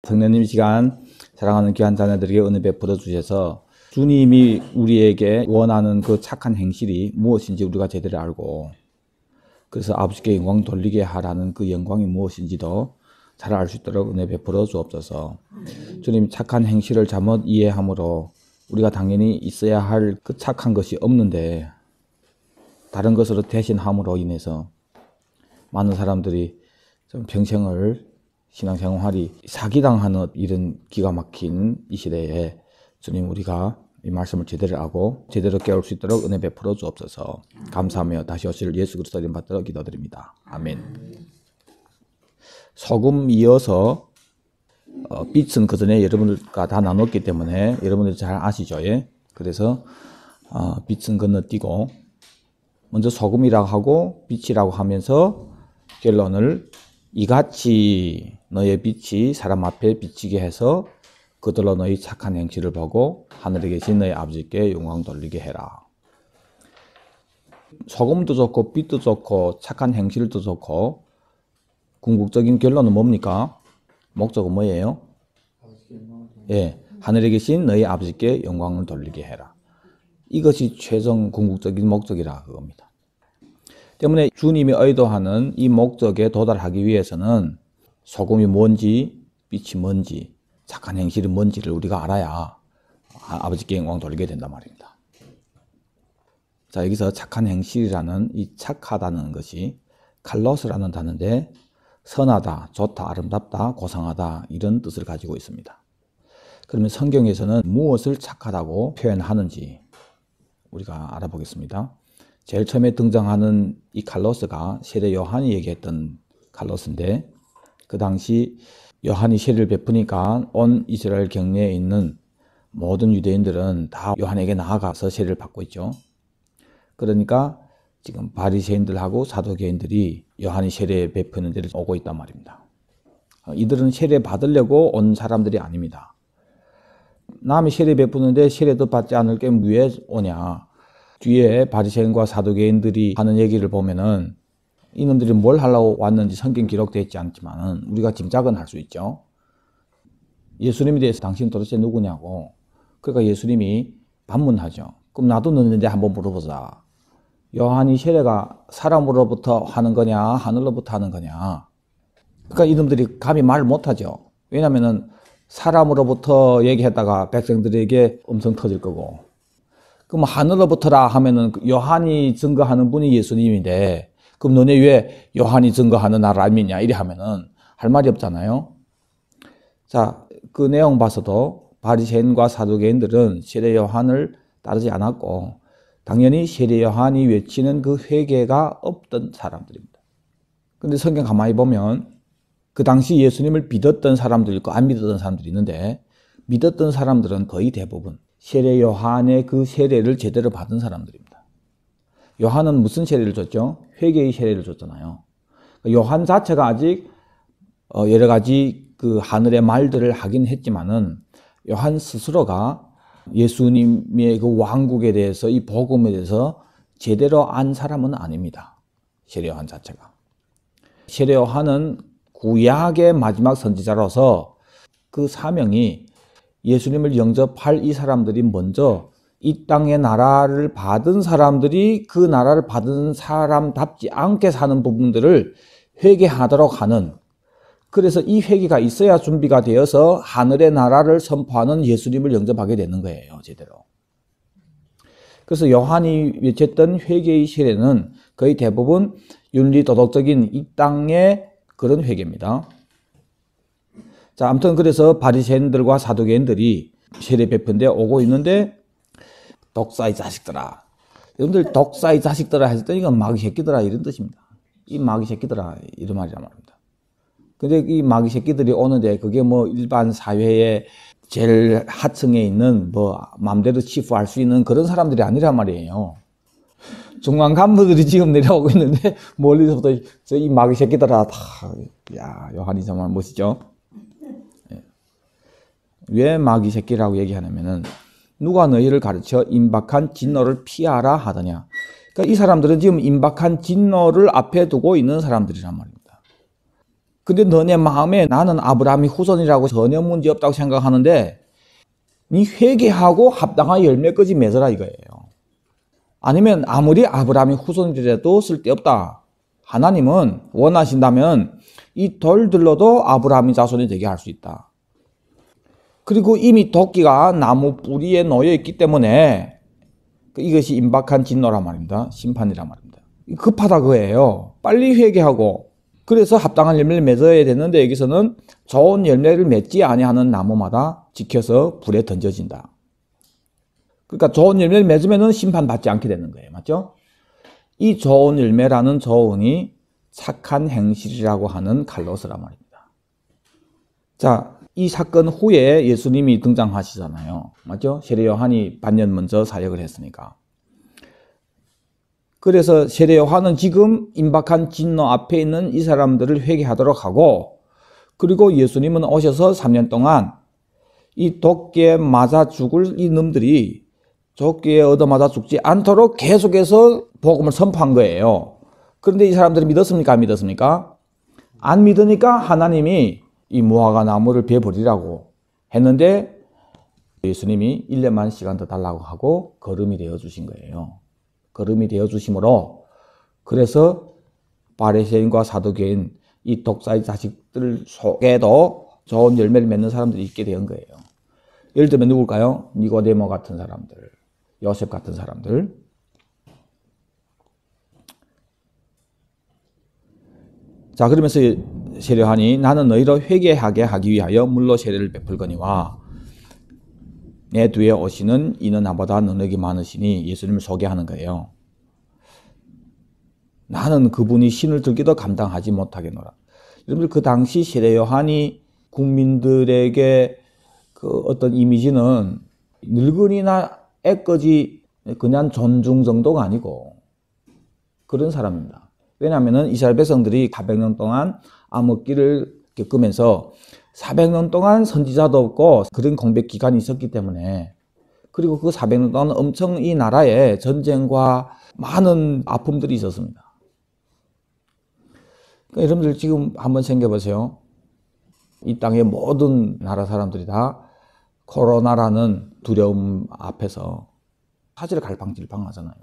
성령님 시간 사랑하는 귀한 자녀들에게 은혜 베풀어 주셔서 주님이 우리에게 원하는 그 착한 행실이 무엇인지 우리가 제대로 알고 그래서 아버지께 영광 돌리게 하라는 그 영광이 무엇인지도 잘 알 수 있도록 은혜 베풀어 주옵소서. 주님 착한 행실을 잘못 이해함으로 우리가 당연히 있어야 할 그 착한 것이 없는데 다른 것으로 대신함으로 인해서 많은 사람들이 좀 평생을 신앙생활이 사기당하는 이런 기가 막힌 이 시대에 주님 우리가 이 말씀을 제대로 하고 제대로 깨울 수 있도록 은혜 베풀어 주옵소서. 감사하며 다시 오실 예수 그리스도 이름 받들어 기도드립니다. 아멘. 소금 이어서 빛은 그 전에 여러분들과 다 나눴기 때문에 여러분들 잘 아시죠? 예? 그래서 빛은 건너뛰고 먼저 소금이라고 하고 빛이라고 하면서 결론을 이같이 너의 빛이 사람 앞에 비치게 해서 그들로 너희 착한 행실을 보고 하늘에 계신 너희 아버지께 영광 돌리게 해라. 소금도 좋고 빛도 좋고 착한 행실도 좋고 궁극적인 결론은 뭡니까? 목적은 뭐예요? 예, 하늘에 계신 너희 아버지께 영광을 돌리게 해라. 이것이 최종 궁극적인 목적이라 그겁니다. 때문에 주님이 의도하는 이 목적에 도달하기 위해서는 소금이 뭔지 빛이 뭔지 착한 행실이 뭔지를 우리가 알아야 아버지께 영광 돌리게 된단 말입니다. 자, 여기서 착한 행실이라는 이 착하다는 것이 칼로스라는 단어인데 선하다, 좋다, 아름답다, 고상하다 이런 뜻을 가지고 있습니다. 그러면 성경에서는 무엇을 착하다고 표현하는지 우리가 알아보겠습니다. 제일 처음에 등장하는 이 칼로스가 세례 요한이 얘기했던 칼로스인데 그 당시 요한이 세례를 베푸니까 온 이스라엘 경내에 있는 모든 유대인들은 다 요한에게 나아가서 세례를 받고 있죠. 그러니까 지금 바리새인들하고 사두개인들이 요한이 세례 베푸는 데를 오고 있단 말입니다. 이들은 세례 받으려고 온 사람들이 아닙니다. 남이 세례 베푸는데 세례도 받지 않을 게 왜 오냐. 뒤에 바리새인과 사두개인들이 하는 얘기를 보면은 이놈들이 뭘 하려고 왔는지 성경 기록되어 있지 않지만 우리가 짐작은 할 수 있죠. 예수님에 대해서 당신 도대체 누구냐고. 그러니까 예수님이 반문하죠. 그럼 나도 넣는데 한번 물어보자. 요한이 세례가 사람으로부터 하는 거냐 하늘로부터 하는 거냐. 그러니까 이놈들이 감히 말 못하죠. 왜냐하면 사람으로부터 얘기했다가 백성들에게 엄청 터질 거고 그럼 하늘로부터라 하면은 요한이 증거하는 분이 예수님인데 그럼 너네 왜 요한이 증거하는 나를 안 믿냐 이래 하면은 할 말이 없잖아요. 자, 그 내용 봐서도 바리새인과 사두개인들은 세례 요한을 따르지 않았고 당연히 세례 요한이 외치는 그 회개가 없던 사람들입니다. 근데 성경 가만히 보면 그 당시 예수님을 믿었던 사람도 있고 안 믿었던 사람들이 있는데 믿었던 사람들은 거의 대부분 세례 요한의 그 세례를 제대로 받은 사람들입니다. 요한은 무슨 세례를 줬죠? 회개의 세례를 줬잖아요. 요한 자체가 아직 여러 가지 그 하늘의 말들을 하긴 했지만은 요한 스스로가 예수님의 그 왕국에 대해서 이 복음에 대해서 제대로 안 사람은 아닙니다. 세례 요한 자체가. 세례 요한은 구약의 마지막 선지자로서 그 사명이 예수님을 영접할 이 사람들이 먼저 이 땅의 나라를 받은 사람들이 그 나라를 받은 사람답지 않게 사는 부분들을 회개하도록 하는 그래서 이 회개가 있어야 준비가 되어서 하늘의 나라를 선포하는 예수님을 영접하게 되는 거예요. 제대로. 그래서 요한이 외쳤던 회개의 세례는 거의 대부분 윤리도덕적인 이 땅의 그런 회개입니다. 자, 아무튼 그래서 바리새인들과 사두개인들이 세례 베푼데 오고 있는데 독사의 자식들아. 여러분들 독사의 자식들아 했을 때 이건 마귀 새끼들아 이런 뜻입니다. 이 마귀 새끼들아 이런 말이란 말입니다. 근데 이 마귀 새끼들이 오는데 그게 뭐 일반 사회의 제일 하층에 있는 뭐 마음대로 치부할 수 있는 그런 사람들이 아니란 말이에요. 중앙 간부들이 지금 내려오고 있는데 멀리서부터 저 이 마귀 새끼들아 다 야 요한이 정말 멋있죠. 왜 마귀 새끼라고 얘기하냐면은 누가 너희를 가르쳐 임박한 진노를 피하라 하더냐. 그러니까 이 사람들은 지금 임박한 진노를 앞에 두고 있는 사람들이란 말입니다. 근데 너네 마음에 나는 아브라함이 후손이라고 전혀 문제 없다고 생각하는데 니 회개하고 합당한 열매까지 맺어라 이거예요. 아니면 아무리 아브라함이 후손이라도 쓸데없다. 하나님은 원하신다면 이 돌들로도 아브라함이 자손이 되게 할 수 있다. 그리고 이미 도끼가 나무 뿌리에 놓여 있기 때문에 이것이 임박한 진노란 말입니다. 심판이란 말입니다. 급하다 그거예요. 빨리 회개하고 그래서 합당한 열매를 맺어야 되는데 여기서는 좋은 열매를 맺지 아니하는 나무마다 지켜서 불에 던져진다. 그러니까 좋은 열매를 맺으면 심판받지 않게 되는 거예요. 맞죠? 이 좋은 열매라는 조언이 착한 행실이라고 하는 칼로스란 말입니다. 자, 이 사건 후에 예수님이 등장하시잖아요. 맞죠? 세례 요한이 반년 먼저 사역을 했으니까. 그래서 세례 요한은 지금 임박한 진노 앞에 있는 이 사람들을 회개하도록 하고, 그리고 예수님은 오셔서 3년 동안 이 도끼에 맞아 죽을 이 놈들이 도끼에 얻어맞아 죽지 않도록 계속해서 복음을 선포한 거예요. 그런데 이 사람들이 믿었습니까? 안 믿었습니까? 안 믿으니까 하나님이 이 무화과 나무를 베버리라고 했는데 예수님이 1년만 시간 더 달라고 하고 거름이 되어 주신 거예요. 거름이 되어 주심으로 그래서 바리새인과 사두개인 이 독사의 자식들 속에도 좋은 열매를 맺는 사람들이 있게 된 거예요. 예를 들면 누굴까요? 니고데모 같은 사람들, 요셉 같은 사람들. 자, 그러면서 세례 요한이 나는 너희로 회개하게 하기 위하여 물로 세례를 베풀거니와 내 뒤에 오시는 이는 나보다 능력이 많으시니 예수님을 소개하는 거예요. 나는 그분이 신을 들기도 감당하지 못하겠노라. 여러분들 그 당시 세례 요한이 국민들에게 그 어떤 이미지는 늙은이나 애꺼지 그냥 존중 정도가 아니고 그런 사람입니다. 왜냐하면 이스라엘 백성들이 400년 동안 암흑기를 겪으면서 400년 동안 선지자도 없고 그런 공백 기간이 있었기 때문에 그리고 그 400년 동안 엄청 이 나라에 전쟁과 많은 아픔들이 있었습니다. 그러니까 여러분들 지금 한번 생각해보세요. 이 땅의 모든 나라 사람들이 다 코로나라는 두려움 앞에서 사지를 갈팡질팡하잖아요.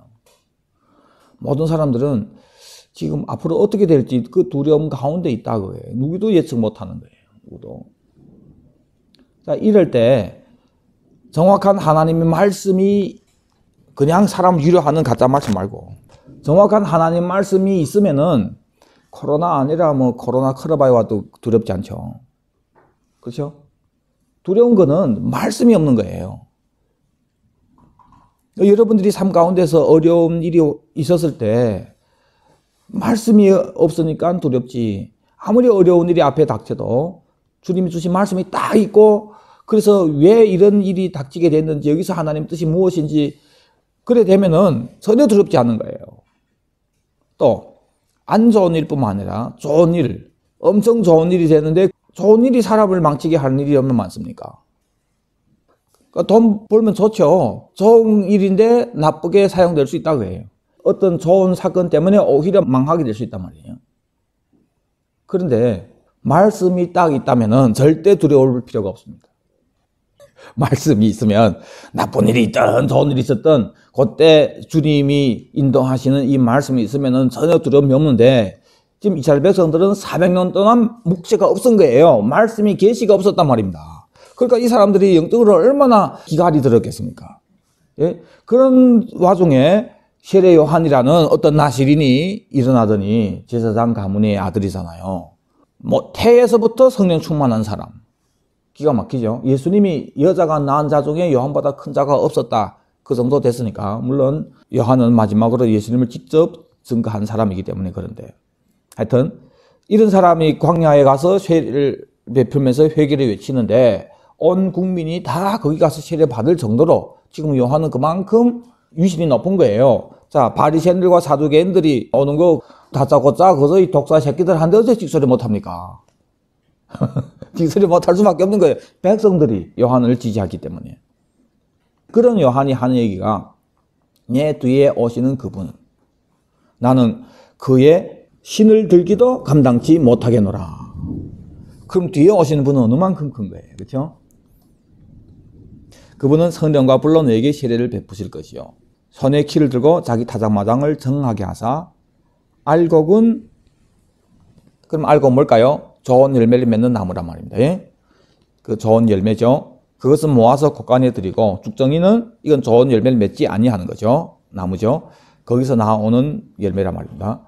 모든 사람들은 지금 앞으로 어떻게 될지 그 두려움 가운데 있다고 해요. 누구도 예측 못하는 거예요. 누구도. 자, 이럴 때 정확한 하나님의 말씀이 그냥 사람 위로하는 가짜 말씀 말고 정확한 하나님 말씀이 있으면은 코로나 아니라 뭐 코로나 걸어봐야 와도 두렵지 않죠. 그렇죠? 두려운 거는 말씀이 없는 거예요. 여러분들이 삶 가운데서 어려운 일이 있었을 때 말씀이 없으니까 두렵지. 아무리 어려운 일이 앞에 닥쳐도 주님이 주신 말씀이 딱 있고 그래서 왜 이런 일이 닥치게 됐는지 여기서 하나님 뜻이 무엇인지 그래 되면은 전혀 두렵지 않은 거예요. 또 안 좋은 일뿐만 아니라 좋은 일, 엄청 좋은 일이 되는데 좋은 일이 사람을 망치게 하는 일이 얼마나 많습니까? 그러니까 돈 벌면 좋죠. 좋은 일인데 나쁘게 사용될 수 있다고 해요. 어떤 좋은 사건 때문에 오히려 망하게 될 수 있단 말이에요. 그런데 말씀이 딱 있다면은 절대 두려울 필요가 없습니다. 말씀이 있으면 나쁜 일이 있든 좋은 일이 있었든 그때 주님이 인도하시는 이 말씀이 있으면은 전혀 두려움이 없는데 지금 이스라엘 백성들은 400년 동안 묵시가 없은 거예요. 말씀이 계시가 없었단 말입니다. 그러니까 이 사람들이 영적으로 얼마나 기갈이 들었겠습니까? 예? 그런 와중에 세례 요한이라는 어떤 나시린이 일어나더니 제사장 가문의 아들이잖아요. 뭐 태에서부터 성령 충만한 사람. 기가 막히죠. 예수님이 여자가 낳은 자 중에 요한보다 큰 자가 없었다. 그 정도 됐으니까. 물론 요한은 마지막으로 예수님을 직접 증거한 사람이기 때문에 그런데. 하여튼 이런 사람이 광야에 가서 세례를 베풀면서 회개를 외치는데 온 국민이 다 거기 가서 세례 받을 정도로 지금 요한은 그만큼 위신이 높은 거예요. 자, 바리새인들과 사두개인들이 오는 거 다짜고짜 그래서 이 독사 새끼들 한데 어째 직소리 못합니까? 직소리 못할 수밖에 없는 거예요. 백성들이 요한을 지지하기 때문에. 그런 요한이 하는 얘기가 내 뒤에 오시는 그분 나는 그의 신을 들기도 감당치 못하겠노라. 그럼 뒤에 오시는 분은 어느 만큼 큰 거예요. 그렇죠? 그분은 성령과 불로 너에게 세례를 베푸실 것이요. 손에 키를 들고 자기 타작마당을 정하게 하사 알곡은 그럼 알곡 뭘까요? 좋은 열매를 맺는 나무란 말입니다. 예? 그 좋은 열매죠. 그것은 모아서 곳간에 드리고 죽정이는 이건 좋은 열매를 맺지 아니하는 거죠. 나무죠. 거기서 나오는 열매란 말입니다.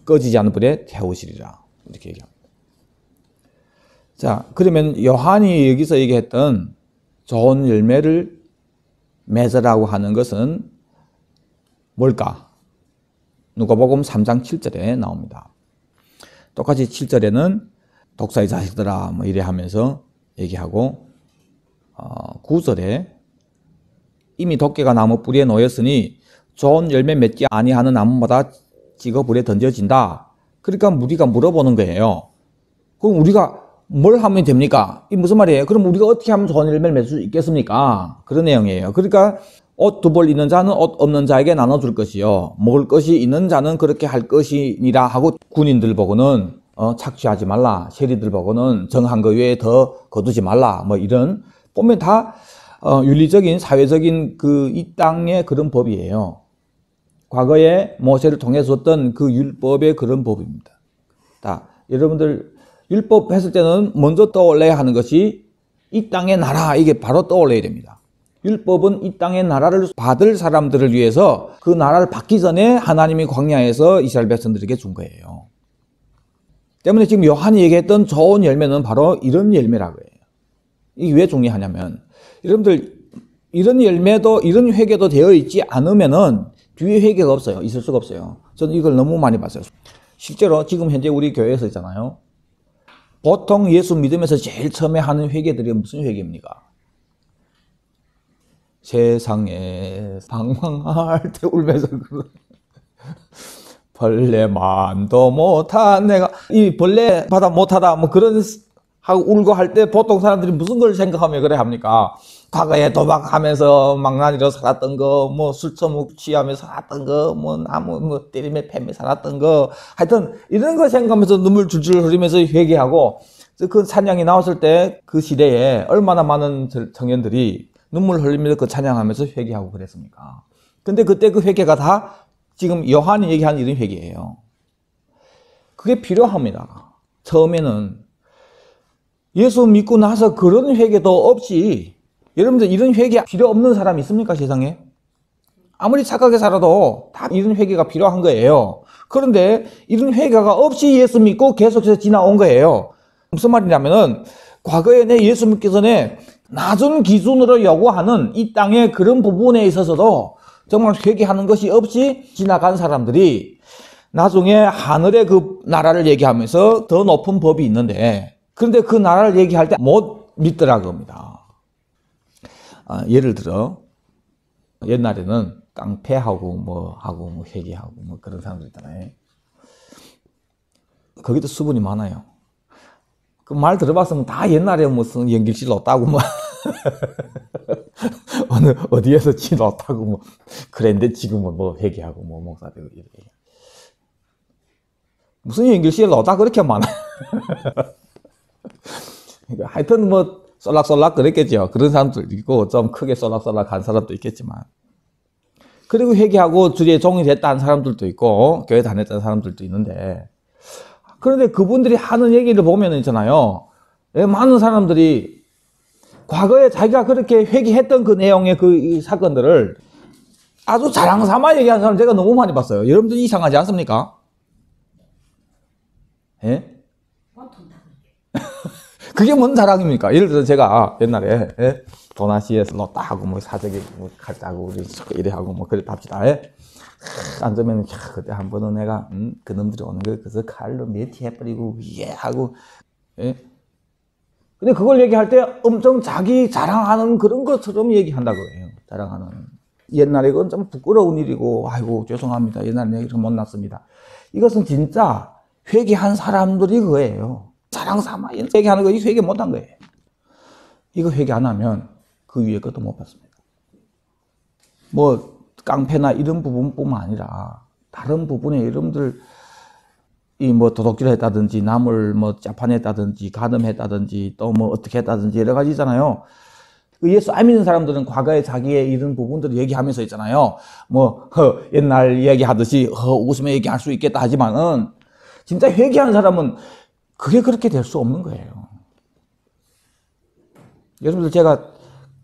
꺼지지 않는 불에 태우시리라 이렇게 얘기합니다. 자, 그러면 요한이 여기서 얘기했던 좋은 열매를 맺으라고 하는 것은 뭘까? 누가복음 3장 7절에 나옵니다. 똑같이 7절에는 독사의 자식들아 뭐 이래 하면서 얘기하고 9절에 이미 도깨가 나무 뿌리에 놓였으니 좋은 열매 맺지 아니하는 나무마다 찍어 불에 던져진다. 그러니까 우리가 물어보는 거예요. 그럼 우리가 뭘 하면 됩니까? 이 무슨 말이에요? 그럼 우리가 어떻게 하면 좋은 열매를 맺을 수 있겠습니까? 그런 내용이에요. 그러니까 옷 두 벌 있는 자는 옷 없는 자에게 나눠줄 것이요. 먹을 것이 있는 자는 그렇게 할 것이니라 하고 군인들 보고는 착취하지 말라. 세리들 보고는 정한 것 외에 더 거두지 말라. 뭐 이런 보면 다 윤리적인 사회적인 그 이 땅의 그런 법이에요. 과거에 모세를 통해 줬던 그 율법의 그런 법입니다. 자, 여러분들 율법 했을 때는 먼저 떠올려야 하는 것이 이 땅의 나라 이게 바로 떠올려야 됩니다. 율법은 이 땅의 나라를 받을 사람들을 위해서 그 나라를 받기 전에 하나님이 광야에서 이스라엘 백성들에게 준 거예요. 때문에 지금 요한이 얘기했던 좋은 열매는 바로 이런 열매라고 해요. 이게 왜 중요하냐면 여러분들 이런 열매도 이런 회개도 되어 있지 않으면은 뒤에 회개가 없어요. 있을 수가 없어요. 저는 이걸 너무 많이 봤어요. 실제로 지금 현재 우리 교회에서 있잖아요. 보통 예수 믿으면서 제일 처음에 하는 회개들이 무슨 회개입니까? 세상에 방황할 때 울면서 벌레만도 못한 내가 이 벌레보다 못하다 뭐 그런 하고 울고 할 때 보통 사람들이 무슨 걸 생각하며 그래 합니까? 과거에 도박하면서 망나니로 살았던 거, 뭐 술 처먹취하며 살았던 거, 뭐 나무 뭐 때리며 패며 살았던 거, 하여튼 이런 거 생각하면서 눈물 줄줄 흐리면서 회개하고 그 찬양이 나왔을 때 그 시대에 얼마나 많은 청년들이 눈물 흘리면서 그 찬양하면서 회개하고 그랬습니까? 근데 그때 그 회개가 다 지금 요한이 얘기하는 이런 회개예요. 그게 필요합니다. 처음에는 예수 믿고 나서 그런 회개도 없이 여러분들 이런 회개 필요 없는 사람이 있습니까? 세상에? 아무리 착하게 살아도 다 이런 회개가 필요한 거예요. 그런데 이런 회개가 없이 예수 믿고 계속해서 지나온 거예요. 무슨 말이냐면은 과거에 내 예수 믿기 전에 낮은 기준으로 요구하는 이 땅의 그런 부분에 있어서도 정말 회개하는 것이 없이 지나간 사람들이 나중에 하늘의 그 나라를 얘기하면서 더 높은 법이 있는데 그런데 그 나라를 얘기할 때 못 믿더라고 합니다. 예를 들어 옛날에는 깡패하고 뭐 회계하고 뭐 그런 사람들 있잖아요. 거기도 수분이 많아요. 그 말 들어봤으면 다 옛날에 무슨 연길씨 넣었다고 뭐 어디에서 지 넣었다고 뭐 그랬는데 지금은 뭐 회계하고 뭐 목사되고 이렇게 무슨 연길씨를 넣었다 그렇게 많아. 하여튼 뭐 쏠락쏠락 그랬겠죠. 그런 사람도 있고 좀 크게 쏠락쏠락 한 사람도 있겠지만 그리고 회개하고 주의 종이 됐다는 사람들도 있고 교회 다녔다는 사람들도 있는데 그런데 그분들이 하는 얘기를 보면 있잖아요. 많은 사람들이 과거에 자기가 그렇게 회개했던 그 내용의 그 사건들을 아주 자랑 삼아 얘기하는 사람 제가 너무 많이 봤어요. 여러분들 이상하지 않습니까? 예? 그게 뭔 자랑입니까? 예를 들어 제가 옛날에 도나시에서 넣었다 하고 뭐 사적에 뭐 갈자고 우리 이래 하고 뭐 그래 답시다. 앉으면 그때 한 번은 내가 그놈들이 오는 거 그래서 칼로 메티 해버리고 예 하고 근데 그걸 얘기할 때 엄청 자기 자랑하는 그런 것처럼 얘기한다고 해요. 자랑하는 옛날에 그건 좀 부끄러운 일이고 아이고 죄송합니다. 옛날에 얘기를 못났습니다. 이것은 진짜 회개한 사람들이 그거예요. 자랑 삼아 회개하는 거, 이 회개 못한 거예요. 이거 회개 안 하면 그 위에 것도 못 받습니다. 뭐 깡패나 이런 부분뿐만 아니라 다른 부분에 여러분들 이 뭐 도둑질을 했다든지 남을 뭐 짜파냈다든지 가늠했다든지 또 뭐 어떻게 했다든지 여러 가지 있잖아요. 예수 안 믿는 사람들은 과거에 자기의 이런 부분들을 얘기하면서 있잖아요. 뭐 옛날 얘기하듯이 웃으며 얘기할 수 있겠다 하지만은 진짜 회개하는 사람은 그게 그렇게 될 수 없는 거예요. 여러분들 제가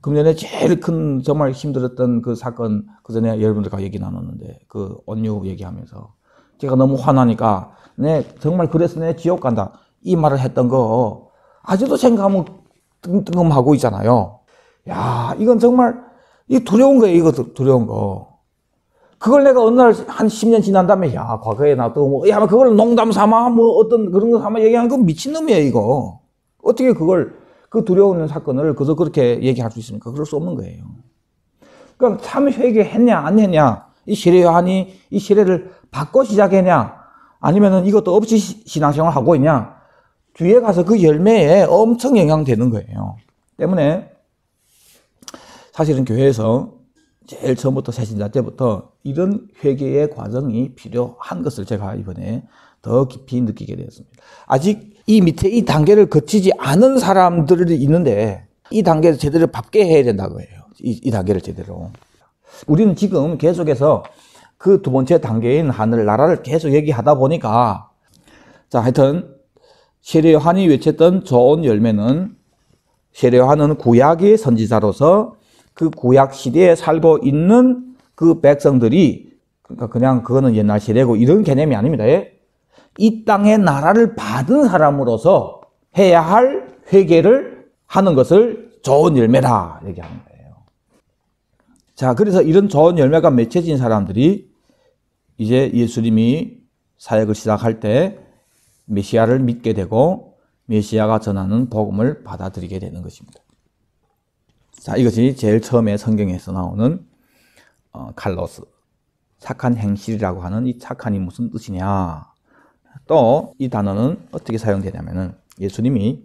금년에 제일 큰 정말 힘들었던 그 사건 그전에 여러분들과 얘기 나눴는데 그 온유 얘기하면서 제가 너무 화나니까 내 정말 그래서 내 지옥 간다 이 말을 했던 거 아직도 생각하면 뜬금하고 있잖아요. 야, 이건 정말 이 두려운 거예요. 이거 두려운 거. 그걸 내가 어느 날 한 10년 지난 다음에 야, 과거에 나도 뭐 야, 그걸 농담 삼아 뭐 어떤 그런 거 삼아 얘기하는 건 미친놈이에요, 이거. 어떻게 그걸 그 두려운 사건을 그저 그렇게 얘기할 수 있습니까? 그럴 수 없는 거예요. 그러니까 참 회개했냐 안 했냐 이 세례 요한이 이 세례를 받고 시작했냐 아니면은 이것도 없이 신앙생활을 하고 있냐 뒤에 가서 그 열매에 엄청 영향되는 거예요. 때문에 사실은 교회에서 제일 처음부터 새신자 때부터 이런 회개의 과정이 필요한 것을 제가 이번에 더 깊이 느끼게 되었습니다. 아직 이 밑에 이 단계를 거치지 않은 사람들이 있는데 이 단계를 제대로 밟게 해야 된다고 해요. 이 단계를 제대로. 우리는 지금 계속해서 그 두 번째 단계인 하늘 나라를 계속 얘기하다 보니까 자 하여튼 세례 요한이 외쳤던 좋은 열매는 세례 요한은 구약의 선지자로서 그 구약 시대에 살고 있는 그 백성들이 그러니까 그냥 그거는 옛날 세례고 이런 개념이 아닙니다. 이 땅의 나라를 받은 사람으로서 해야 할 회개를 하는 것을 좋은 열매라 얘기하는 거예요. 자, 그래서 이런 좋은 열매가 맺혀진 사람들이 이제 예수님이 사역을 시작할 때 메시아를 믿게 되고 메시아가 전하는 복음을 받아들이게 되는 것입니다. 자, 이것이 제일 처음에 성경에서 나오는 칼로스, 착한 행실이라고 하는 이 착한이 무슨 뜻이냐. 또 이 단어는 어떻게 사용되냐면은 예수님이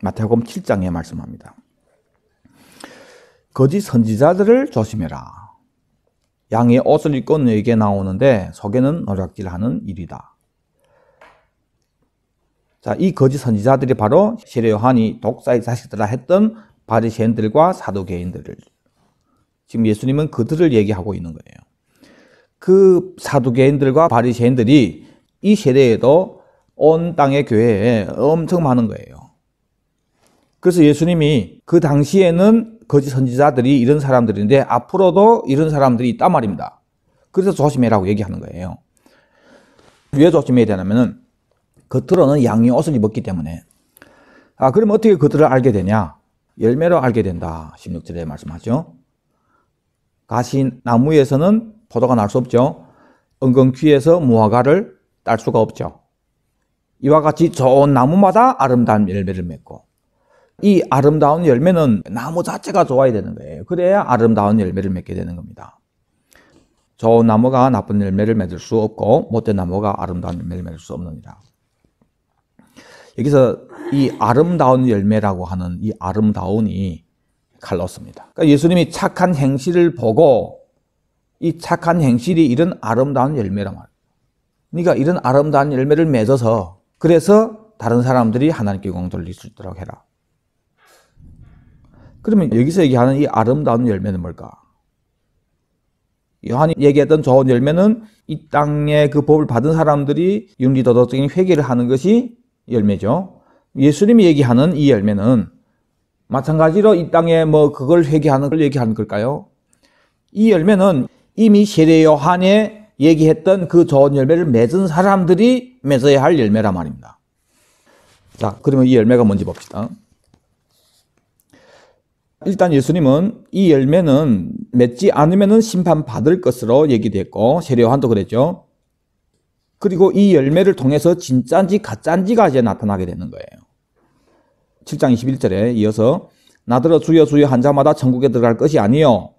마태복음 7장에 말씀합니다. 거짓 선지자들을 조심해라. 양의 옷을 입고 너에게 나오는데 속에는 노략질하는 일이다. 자, 이 거짓 선지자들이 바로 세례 요한이 독사의 자식들라 했던 바리새인들과 사두개인들을 지금 예수님은 그들을 얘기하고 있는 거예요. 그 사두개인들과 바리새인들이 이 세대에도 온 땅의 교회에 엄청 많은 거예요. 그래서 예수님이 그 당시에는 거짓 선지자들이 이런 사람들인데 앞으로도 이런 사람들이 있단 말입니다. 그래서 조심해라고 얘기하는 거예요. 왜 조심해야 되냐면은 겉으로는 양의 옷을 입었기 때문에. 아, 그러면 어떻게 그들을 알게 되냐? 열매로 알게 된다. 16절에 말씀하죠. 가시나무에서는 포도가 날 수 없죠. 은근귀에서 무화과를 딸 수가 없죠. 이와 같이 좋은 나무마다 아름다운 열매를 맺고 이 아름다운 열매는 나무 자체가 좋아야 되는 거예요. 그래야 아름다운 열매를 맺게 되는 겁니다. 좋은 나무가 나쁜 열매를 맺을 수 없고 못된 나무가 아름다운 열매를 맺을 수 없느니라. 여기서 이 아름다운 열매라고 하는 이 아름다운이 칼로스입니다. 그러니까 예수님이 착한 행실을 보고 이 착한 행실이 이런 아름다운 열매란 말이에요. 그러니까 이런 아름다운 열매를 맺어서 그래서 다른 사람들이 하나님께 영광 돌릴 수 있도록 해라. 그러면 여기서 얘기하는 이 아름다운 열매는 뭘까? 요한이 얘기했던 좋은 열매는 이 땅의 그 법을 받은 사람들이 윤리도덕적인 회개를 하는 것이 열매죠. 예수님이 얘기하는 이 열매는 마찬가지로 이 땅에 뭐 그걸 회개하는 걸 얘기하는 걸까요? 이 열매는 이미 세례 요한에 얘기했던 그 좋은 열매를 맺은 사람들이 맺어야 할 열매란 말입니다. 자, 그러면 이 열매가 뭔지 봅시다. 일단 예수님은 이 열매는 맺지 않으면 심판받을 것으로 얘기됐고 세례 요한도 그랬죠. 그리고 이 열매를 통해서 진짜인지 가짜인지가 이제 나타나게 되는 거예요. 7장 21절에 이어서 나더러 주여 주여 한 자마다 천국에 들어갈 것이 아니요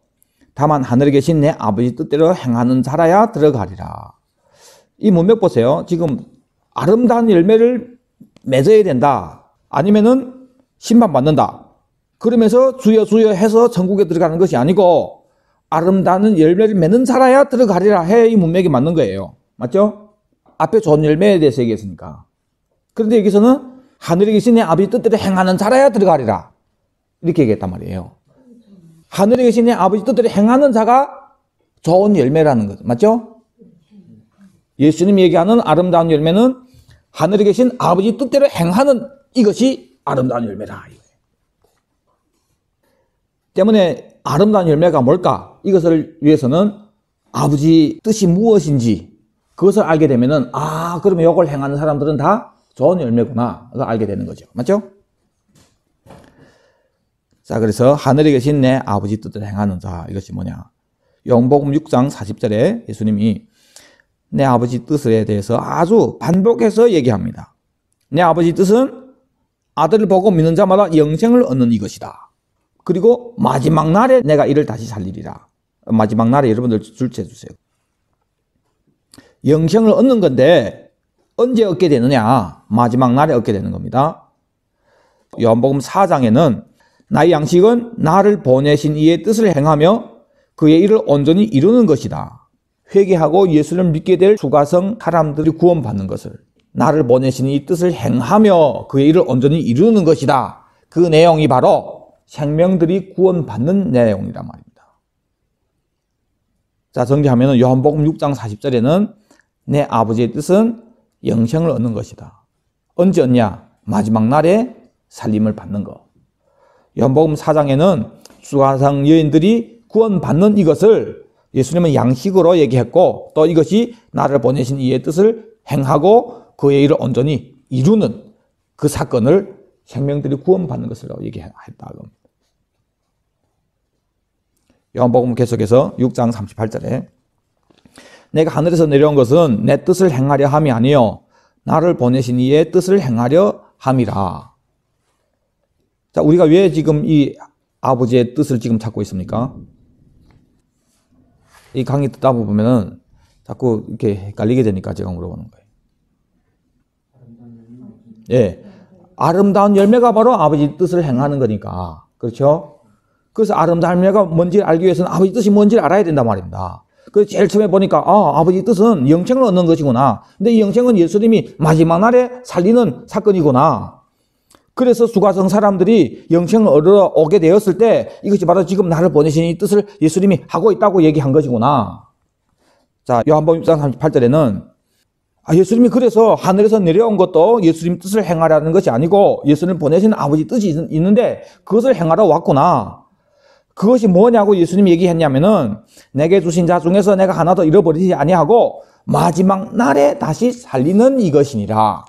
다만 하늘에 계신 내 아버지 뜻대로 행하는 자라야 들어가리라. 이 문맥 보세요. 지금 아름다운 열매를 맺어야 된다. 아니면은 심판받는다. 그러면서 주여 주여 해서 천국에 들어가는 것이 아니고 아름다운 열매를 맺는 자라야 들어가리라 해. 이 문맥이 맞는 거예요. 맞죠? 앞에 좋은 열매에 대해서 얘기했으니까. 그런데 여기서는 하늘에 계신 내 아버지 뜻대로 행하는 자라야 들어가리라. 이렇게 얘기했단 말이에요. 하늘에 계신 내 아버지 뜻대로 행하는 자가 좋은 열매라는 거죠. 맞죠? 예수님이 얘기하는 아름다운 열매는 하늘에 계신 아버지 뜻대로 행하는 이것이 아름다운 열매라. 때문에 아름다운 열매가 뭘까? 이것을 위해서는 아버지 뜻이 무엇인지 그것을 알게 되면은 그러면 이걸 행하는 사람들은 다 좋은 열매구나. 그걸 알게 되는 거죠. 맞죠? 자, 그래서 하늘에 계신 내 아버지 뜻대로 행하는 자, 이것이 뭐냐? 요한복음 6장 40절에 예수님이 내 아버지 뜻에 대해서 아주 반복해서 얘기합니다. 내 아버지 뜻은 아들을 보고 믿는 자마다 영생을 얻는 이것이다. 그리고 마지막 날에 내가 이를 다시 살리리라. 마지막 날에 여러분들 줄쳐 주세요. 영생을 얻는 건데 언제 얻게 되느냐? 마지막 날에 얻게 되는 겁니다. 요한복음 4장에는 나의 양식은 나를 보내신 이의 뜻을 행하며 그의 일을 온전히 이루는 것이다. 회개하고 예수를 믿게 될 수가성 사람들이 구원받는 것을, 나를 보내신 이 뜻을 행하며 그의 일을 온전히 이루는 것이다. 그 내용이 바로 생명들이 구원받는 내용이란 말입니다. 자, 정리하면 요한복음 6장 40절에는 내 아버지의 뜻은 영생을 얻는 것이다. 언제 얻냐? 마지막 날에 살림을 받는 것. 요한복음 4장에는 수가성 여인들이 구원받는 이것을 예수님은 양식으로 얘기했고, 또 이것이 나를 보내신 이의 뜻을 행하고 그의 일을 온전히 이루는 그 사건을 생명들이 구원받는 것으로 얘기했다. 요한복음 계속해서 6장 38절에 내가 하늘에서 내려온 것은 내 뜻을 행하려 함이 아니요 나를 보내신 이의 뜻을 행하려 함이라. 자, 우리가 왜 지금 이 아버지의 뜻을 지금 찾고 있습니까? 이 강의 듣다 보면은 자꾸 이렇게 헷갈리게 되니까 제가 물어보는 거예요. 예. 아름다운 열매가 바로 아버지 뜻을 행하는 거니까. 그렇죠? 그래서 아름다운 열매가 뭔지를 알기 위해서는 아버지 뜻이 뭔지를 알아야 된단 말입니다. 그래서 제일 처음에 보니까 아버지 뜻은 영생을 얻는 것이구나. 근데 이 영생은 예수님이 마지막 날에 살리는 사건이구나. 그래서 수가성 사람들이 영생을 얻어 오게 되었을 때 이것이 바로 지금 나를 보내신 이 뜻을 예수님이 하고 있다고 얘기한 것이구나. 자, 요한복음 6장 38절에는 예수님이 그래서 하늘에서 내려온 것도 예수님 뜻을 행하라는 것이 아니고 예수님 보내신 아버지 뜻이 있는데 그것을 행하러 왔구나. 그것이 뭐냐고 예수님이 얘기했냐면은 내게 주신 자 중에서 내가 하나도 잃어버리지 아니하고 마지막 날에 다시 살리는 이것이니라.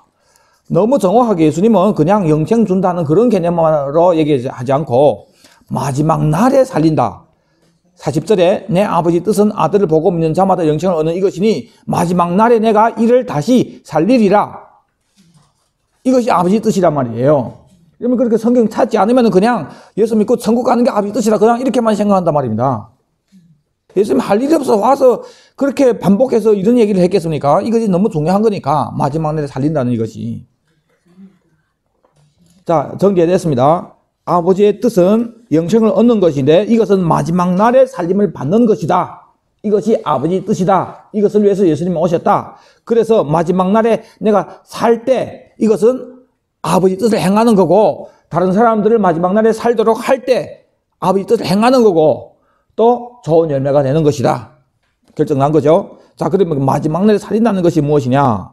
너무 정확하게 예수님은 그냥 영생 준다는 그런 개념으로 얘기하지 않고 마지막 날에 살린다. 40절에 내 아버지 뜻은 아들을 보고 믿는 자마다 영생을 얻는 이것이니 마지막 날에 내가 이를 다시 살리리라. 이것이 아버지 뜻이란 말이에요. 그러면 그렇게 성경 찾지 않으면 그냥 예수 믿고 천국 가는 게 아버지 뜻이라 그냥 이렇게만 생각한단 말입니다. 예수님 할 일이 없어 와서 그렇게 반복해서 이런 얘기를 했겠습니까? 이것이 너무 중요한 거니까 마지막 날에 살린다는 이것이. 자, 정리됐습니다. 아버지의 뜻은 영생을 얻는 것인데 이것은 마지막 날에 살림을 받는 것이다. 이것이 아버지 뜻이다. 이것을 위해서 예수님이 오셨다. 그래서 마지막 날에 내가 살 때 이것은 아버지 뜻을 행하는 거고 다른 사람들을 마지막 날에 살도록 할 때 아버지 뜻을 행하는 거고 또 좋은 열매가 되는 것이다. 결정난 거죠. 자, 그러면 마지막 날에 살린다는 것이 무엇이냐?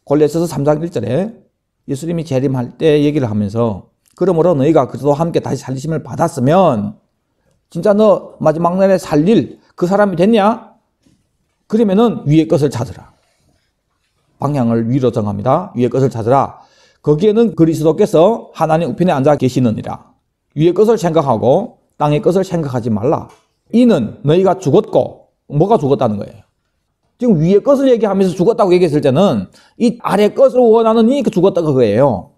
골로새서 3장 1절에 예수님이 재림할 때 얘기를 하면서 그러므로 너희가 그리스도와 함께 다시 살리심을 받았으면 진짜 너 마지막 날에 살릴 그 사람이 됐냐? 그러면은 위의 것을 찾으라. 방향을 위로 정합니다. 위의 것을 찾으라. 거기에는 그리스도께서 하나님 우편에 앉아 계시느니라. 위의 것을 생각하고 땅의 것을 생각하지 말라. 이는 너희가 죽었고 뭐가 죽었다는 거예요. 지금 위의 것을 얘기하면서 죽었다고 얘기했을 때는 이 아래 것을 원하는 이 죽었다고 그거예요.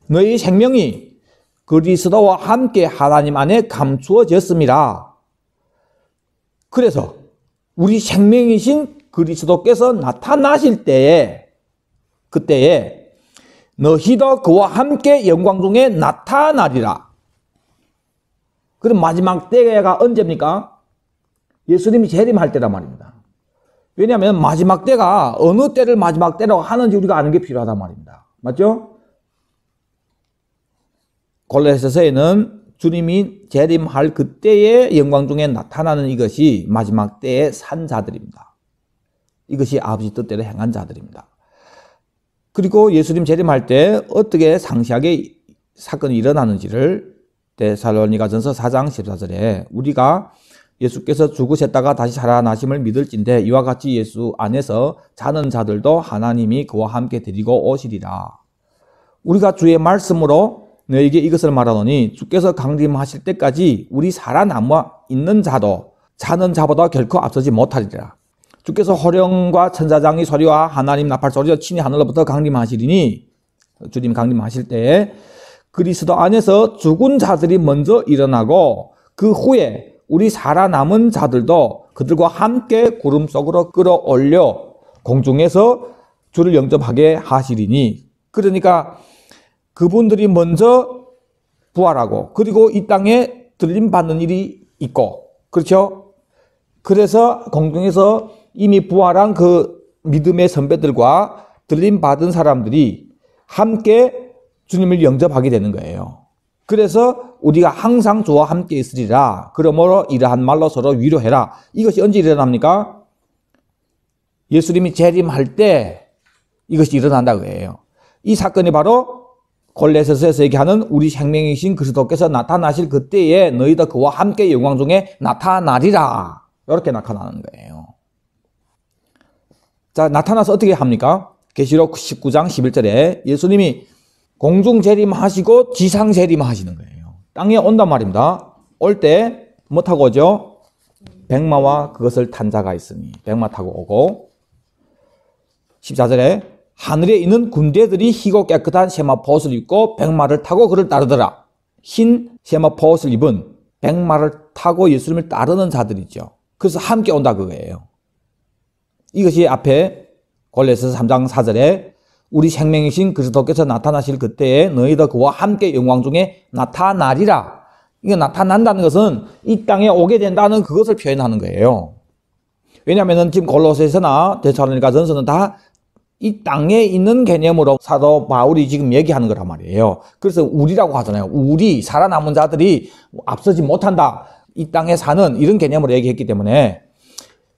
너희 생명이 그리스도와 함께 하나님 안에 감추어졌습니다. 그래서 우리 생명이신 그리스도께서 나타나실 때에 그때에 너희도 그와 함께 영광 중에 나타나리라. 그럼 마지막 때가 언제입니까? 예수님이 재림할 때란 말입니다. 왜냐하면 마지막 때가 어느 때를 마지막 때라고 하는지 우리가 아는 게 필요하단 말입니다. 맞죠? 골로새서에는 주님이 재림할 그때의 영광 중에 나타나는 이것이 마지막 때의 산 자들입니다. 이것이 아버지 뜻대로 행한 자들입니다. 그리고 예수님 재림할 때 어떻게 상세하게 사건이 일어나는지를 데살로니가전서 4장 14절에 우리가 예수께서 죽으셨다가 다시 살아나심을 믿을진대 이와 같이 예수 안에서 자는 자들도 하나님이 그와 함께 데리고 오시리라. 우리가 주의 말씀으로 너에게 이것을 말하노니 주께서 강림하실 때까지 우리 살아남아 있는 자도 자는 자보다 결코 앞서지 못하리라. 주께서 호령과 천사장의 소리와 하나님 나팔 소리와 친히 하늘로부터 강림하시리니 주님 강림하실 때에 그리스도 안에서 죽은 자들이 먼저 일어나고 그 후에 우리 살아남은 자들도 그들과 함께 구름 속으로 끌어올려 공중에서 주를 영접하게 하시리니 그러니까 그분들이 먼저 부활하고 그리고 이 땅에 들림받는 일이 있고 그렇죠? 그래서 공중에서 이미 부활한 그 믿음의 선배들과 들림받은 사람들이 함께 주님을 영접하게 되는 거예요. 그래서 우리가 항상 주와 함께 있으리라. 그러므로 이러한 말로 서로 위로해라. 이것이 언제 일어납니까? 예수님이 재림할 때 이것이 일어난다고 해요. 이 사건이 바로 골로새서에서 얘기하는 우리 생명이신 그리스도께서 나타나실 그때에 너희도 그와 함께 영광 중에 나타나리라. 이렇게 나타나는 거예요. 자, 나타나서 어떻게 합니까? 계시록 19장 11절에 예수님이 공중 재림하시고 지상 재림하시는 거예요. 땅에 온단 말입니다. 올 때 뭐 타고 오죠? 백마와 그것을 탄 자가 있으니 백마 타고 오고 14절에 하늘에 있는 군대들이 희고 깨끗한 세마포옷을 입고 백마를 타고 그를 따르더라. 흰 세마포옷을 입은 백마를 타고 예수님을 따르는 자들이죠. 그래서 함께 온다 그거예요. 이것이 앞에 골로새서 3장 4절에 우리 생명이신 그리스도께서 나타나실 그때에 너희도 그와 함께 영광 중에 나타나리라. 이거 나타난다는 것은 이 땅에 오게 된다는 그것을 표현하는 거예요. 왜냐하면 지금 골로새서나 데살로니가전서는 다 이 땅에 있는 개념으로 사도 바울이 지금 얘기하는 거란 말이에요. 그래서 우리라고 하잖아요. 우리 살아남은 자들이 앞서지 못한다. 이 땅에 사는 이런 개념으로 얘기했기 때문에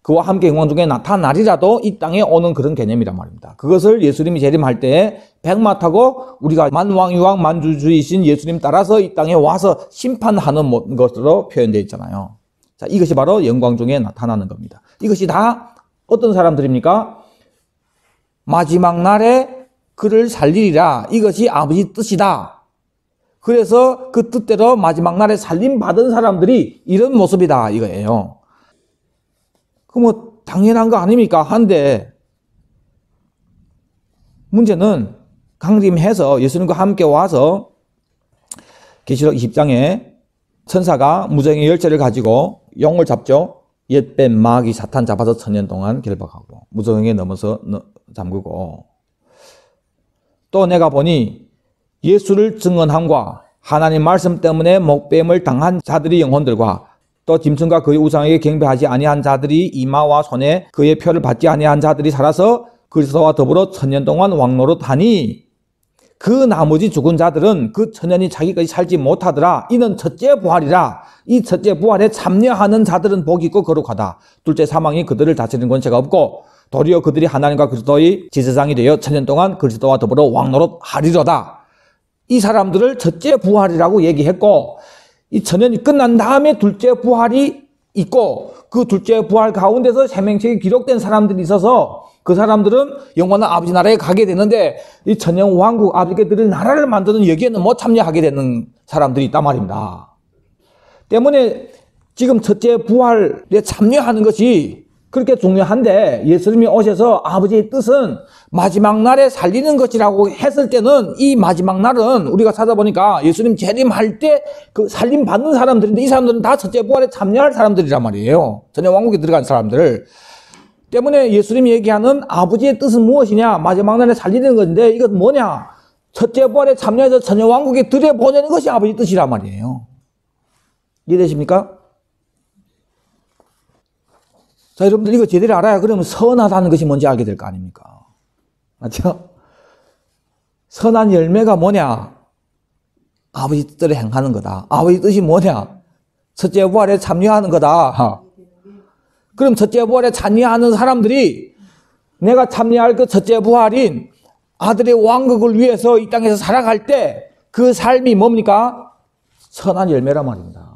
그와 함께 영광 중에 나타나리라도 이 땅에 오는 그런 개념이란 말입니다. 그것을 예수님이 재림할 때 백마 타고 우리가 만왕이왕 만주주이신 예수님 따라서 이 땅에 와서 심판하는 것으로 표현되어 있잖아요. 자, 이것이 바로 영광 중에 나타나는 겁니다. 이것이 다 어떤 사람들입니까? 마지막 날에 그를 살리리라. 이것이 아버지 뜻이다. 그래서 그 뜻대로 마지막 날에 살림받은 사람들이 이런 모습이다 이거예요. 그 뭐 당연한 거 아닙니까? 한데 문제는 강림해서 예수님과 함께 와서 계시록 20장에 천사가 무정의 열쇠를 가지고 용을 잡죠. 옛뱀 마귀 사탄 잡아서 1000년 동안 결박하고 무정에 넘어서 잠그고 또 내가 보니 예수를 증언함과 하나님 말씀 때문에 목뱀을 당한 자들의 영혼들과 또 짐승과 그의 우상에게 경배하지 아니한 자들이 이마와 손에 그의 표를 받지 아니한 자들이 살아서 그리스도와 더불어 1000년 동안 왕노릇하니 그 나머지 죽은 자들은 그 1000년이 자기까지 살지 못하더라. 이는 첫째 부활이라. 이 첫째 부활에 참여하는 자들은 복이 있고 거룩하다. 둘째 사망이 그들을 다스리는 권세가 없고 도리어 그들이 하나님과 그리스도의 제사장이 되어 1000년 동안 그리스도와 더불어 왕노릇하리로다. 이 사람들을 첫째 부활이라고 얘기했고 이 1000년이 끝난 다음에 둘째 부활이 있고 그 둘째 부활 가운데서 생명책이 기록된 사람들이 있어서 그 사람들은 영원한 아버지 나라에 가게 되는데 이 천년 왕국 아버지께 드릴 나라를 만드는 여기에는 못 참여하게 되는 사람들이 있단 말입니다. 때문에 지금 첫째 부활에 참여하는 것이 그렇게 중요한데 예수님이 오셔서 아버지의 뜻은 마지막 날에 살리는 것이라고 했을 때는 이 마지막 날은 우리가 찾아보니까 예수님 재림할 때 그 살림 받는 사람들인데 이 사람들은 다 첫째 부활에 참여할 사람들이란 말이에요. 천년 왕국에 들어간 사람들. 때문에 예수님이 얘기하는 아버지의 뜻은 무엇이냐? 마지막 날에 살리는 건데 이건 뭐냐? 첫째 부활에 참여해서 천년 왕국에 들여보내는 것이 아버지 뜻이란 말이에요. 이해되십니까? 자, 여러분들 이거 제대로 알아야 그러면 선하다는 것이 뭔지 알게 될 거 아닙니까? 맞죠? 선한 열매가 뭐냐? 아버지 뜻대로 행하는 거다. 아버지 뜻이 뭐냐? 첫째 부활에 참여하는 거다. 그럼 첫째 부활에 참여하는 사람들이 내가 참여할 그 첫째 부활인 아들의 왕국을 위해서 이 땅에서 살아갈 때 그 삶이 뭡니까? 선한 열매란 말입니다.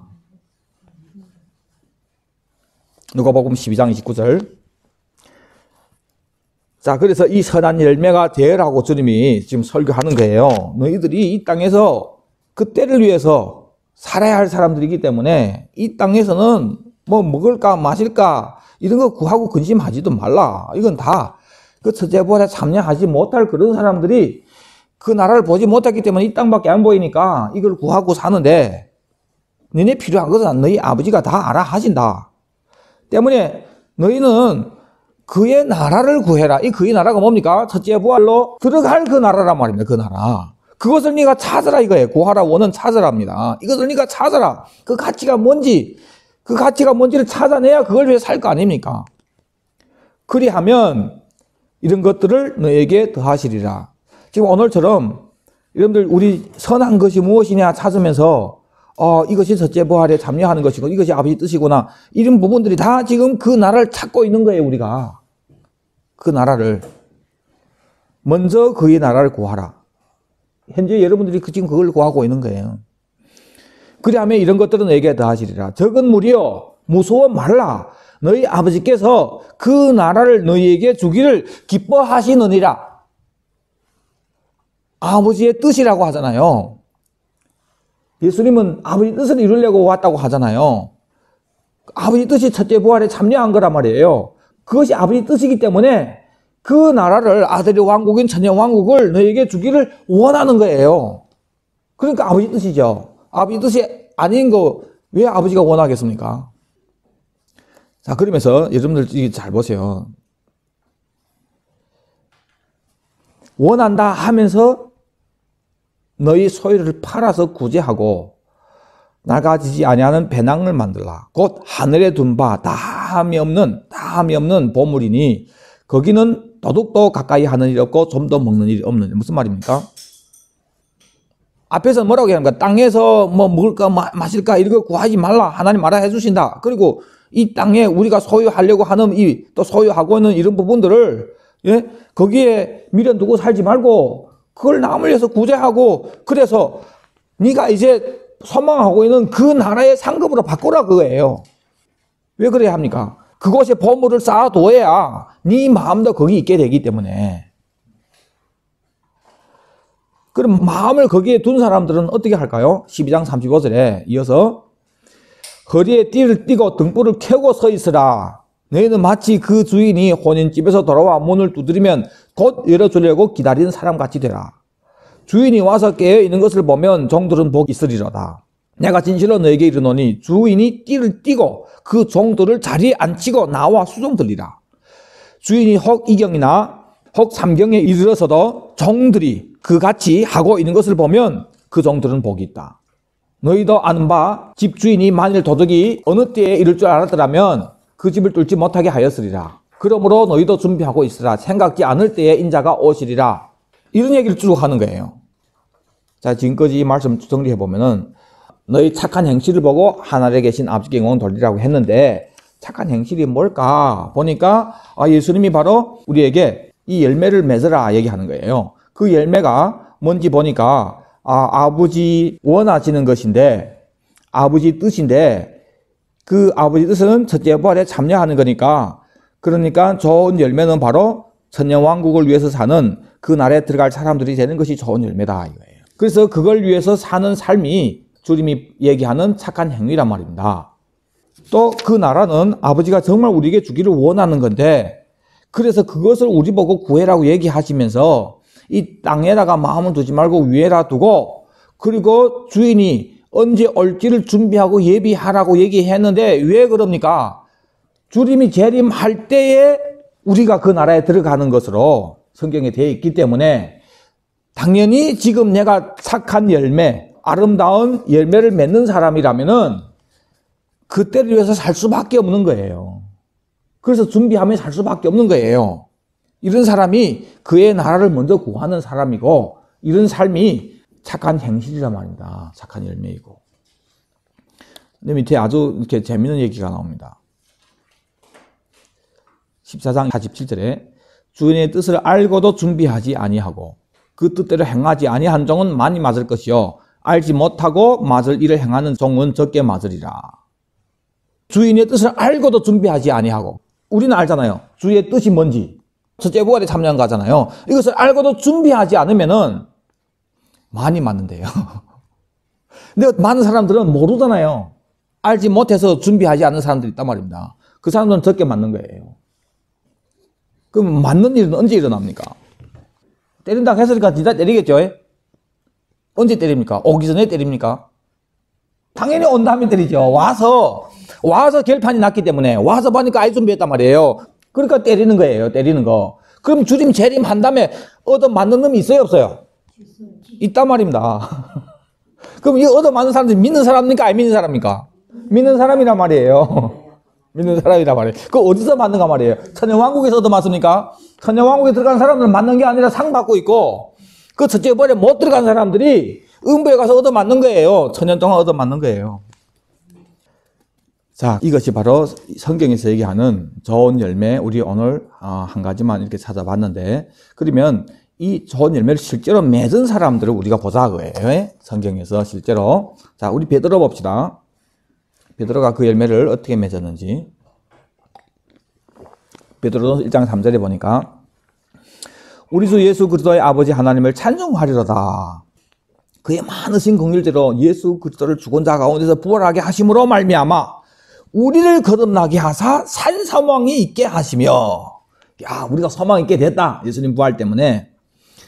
누가복음 12장 29절. 자, 그래서 이 선한 열매가 되라고 주님이 지금 설교하는 거예요. 너희들이 이 땅에서 그 때를 위해서 살아야 할 사람들이기 때문에 이 땅에서는 뭐 먹을까 마실까 이런 거 구하고 근심하지도 말라. 이건 다 그 첫째 부활에 참여하지 못할 그런 사람들이 그 나라를 보지 못했기 때문에 이 땅밖에 안 보이니까 이걸 구하고 사는데 너네 필요한 것은 너희 아버지가 다 알아 하신다. 때문에 너희는 그의 나라를 구해라. 이 그의 나라가 뭡니까? 첫째 부활로 들어갈 그 나라란 말입니다. 그 나라. 그것을 네가 찾으라 이거예요. 구하라 원은 찾으랍니다. 이것을 네가 찾아라. 그 가치가 뭔지, 그 가치가 뭔지를 찾아내야 그걸 위해 살 거 아닙니까? 그리하면 이런 것들을 너에게 더하시리라. 지금 오늘처럼 여러분들 우리 선한 것이 무엇이냐 찾으면서 이것이 첫째 부활에 참여하는 것이고 이것이 아버지 뜻이구나. 이런 부분들이 다 지금 그 나라를 찾고 있는 거예요. 우리가. 그 나라를. 먼저 그의 나라를 구하라. 현재 여러분들이 지금 그걸 구하고 있는 거예요. 그리하면 이런 것들은 너에게 더하시리라. 적은 무리여 무서워 말라. 너희 아버지께서 그 나라를 너희에게 주기를 기뻐하시느니라. 아버지의 뜻이라고 하잖아요. 예수님은 아버지 뜻을 이루려고 왔다고 하잖아요. 아버지 뜻이 첫째 부활에 참여한 거란 말이에요. 그것이 아버지 뜻이기 때문에 그 나라를 아들의 왕국인 천년 왕국을 너에게 주기를 원하는 거예요. 그러니까 아버지 뜻이죠. 아버지 뜻이 아닌 거 왜 아버지가 원하겠습니까? 자, 그러면서 여러분들 잘 보세요. 원한다 하면서 너희 소유를 팔아서 구제하고 나가지지 아니하는 배낭을 만들라. 곧 하늘에 둔 바 다함이 없는 보물이니 거기는 도둑도 가까이 하는 일이 없고 좀도 먹는 일이 없는 일. 무슨 말입니까? 앞에서 뭐라고 얘기합니까? 땅에서 뭐 먹을까 마실까 이런 거 구하지 말라. 하나님 말아 해주신다. 그리고 이 땅에 우리가 소유하려고 하는 또 소유하고 있는 이런 부분들을 거기에 미련 두고 살지 말고 그걸 남을 위해서 구제하고 그래서 네가 이제 소망하고 있는 그 나라의 상급으로 바꾸라 그거예요. 왜 그래야 합니까? 그곳에 보물을 쌓아둬야 네 마음도 거기 있게 되기 때문에. 그럼 마음을 거기에 둔 사람들은 어떻게 할까요? 12장 35절에 이어서 허리에 띠를 띠고 등불을 켜고 서 있으라. 너희는 마치 그 주인이 혼인집에서 돌아와 문을 두드리면 곧 열어주려고 기다리는 사람같이 되라. 주인이 와서 깨어있는 것을 보면 종들은 복이 있으리로다. 내가 진실로 너에게 이르노니 주인이 띠를 띠고 그 종들을 자리에 앉히고 나와 수종 들리라. 주인이 혹 2경이나 혹 3경에 이르러서도 종들이 그같이 하고 있는 것을 보면 그 종들은 복이 있다. 너희도 아는 바 집주인이 만일 도둑이 어느 때에 이를 줄 알았더라면 그 집을 뚫지 못하게 하였으리라. 그러므로 너희도 준비하고 있으라. 생각지 않을 때에 인자가 오시리라. 이런 얘기를 쭉 하는 거예요. 자, 지금까지 이 말씀 정리해 보면은 너희 착한 행실을 보고 하늘에 계신 아버지께 영광 돌리라고 했는데 착한 행실이 뭘까 보니까 예수님이 바로 우리에게 이 열매를 맺으라 얘기하는 거예요. 그 열매가 뭔지 보니까 아버지 원하시는 것인데 아버지 뜻인데 그 아버지 뜻은 첫째 부활에 참여하는 거니까 그러니까 좋은 열매는 바로 천년왕국을 위해서 사는 그 나라에 들어갈 사람들이 되는 것이 좋은 열매다 이거예요. 그래서 그걸 위해서 사는 삶이 주님이 얘기하는 착한 행위란 말입니다. 또 그 나라는 아버지가 정말 우리에게 주기를 원하는 건데 그래서 그것을 우리 보고 구해라고 얘기하시면서 이 땅에다가 마음을 두지 말고 위에다 두고 그리고 주인이 언제 올지를 준비하고 예비하라고 얘기했는데 왜 그럽니까? 주님이 재림할 때에 우리가 그 나라에 들어가는 것으로 성경에 되어 있기 때문에 당연히 지금 내가 착한 열매, 아름다운 열매를 맺는 사람이라면은 그때를 위해서 살 수밖에 없는 거예요. 그래서 준비하며 살 수밖에 없는 거예요. 이런 사람이 그의 나라를 먼저 구하는 사람이고 이런 삶이 착한 행실이란 말입니다. 착한 열매이고. 근데 밑에 아주 이렇게 재미있는 얘기가 나옵니다. 14장 47절에 주인의 뜻을 알고도 준비하지 아니하고 그 뜻대로 행하지 아니한 종은 많이 맞을 것이요 알지 못하고 맞을 일을 행하는 종은 적게 맞으리라. 주인의 뜻을 알고도 준비하지 아니하고 우리는 알잖아요. 주의 뜻이 뭔지. 첫째 부활에 참여한 거잖아요. 이것을 알고도 준비하지 않으면은 많이 맞는데요. 근데 많은 사람들은 모르잖아요. 알지 못해서 준비하지 않는 사람들이 있단 말입니다. 그 사람들은 적게 맞는 거예요. 그럼 맞는 일은 언제 일어납니까? 때린다고 했으니까 진짜 때리겠죠? 언제 때립니까? 오기 전에 때립니까? 당연히 온 다음에 때리죠. 와서 결판이 났기 때문에 와서 보니까 아이 준비했단 말이에요. 그러니까 때리는 거예요. 때리는 거. 그럼 주님 재림한 다음에 얻어맞는 놈이 있어요? 없어요? 있단 말입니다. 그럼 이 얻어맞는 사람들이 믿는 사람입니까? 안 믿는 사람입니까? 믿는 사람이란 말이에요. 믿는 사람이란 말이에요. 그거 어디서 맞는가 말이에요? 천년왕국에서 얻어맞습니까? 천년왕국에 들어간 사람들은 맞는 게 아니라 상 받고 있고 그 첫째 벌에 못 들어간 사람들이 음부에 가서 얻어맞는 거예요. 천년 동안 얻어맞는 거예요. 자, 이것이 바로 성경에서 얘기하는 좋은 열매. 우리 오늘 한 가지만 이렇게 찾아봤는데 그러면 이 좋은 열매를 실제로 맺은 사람들을 우리가 보자 그거예요. 성경에서 실제로. 자, 우리 베드로 봅시다. 베드로가 그 열매를 어떻게 맺었는지. 베드로는 1장 3절에 보니까 우리 주 예수 그리스도의 아버지 하나님을 찬송하리로다. 그의 많으신 긍휼대로 예수 그리스도를 죽은 자 가운데서 부활하게 하심으로 말미암아 우리를 거듭나게 하사 산 소망이 있게 하시며. 야, 우리가 소망 있게 됐다. 예수님 부활 때문에.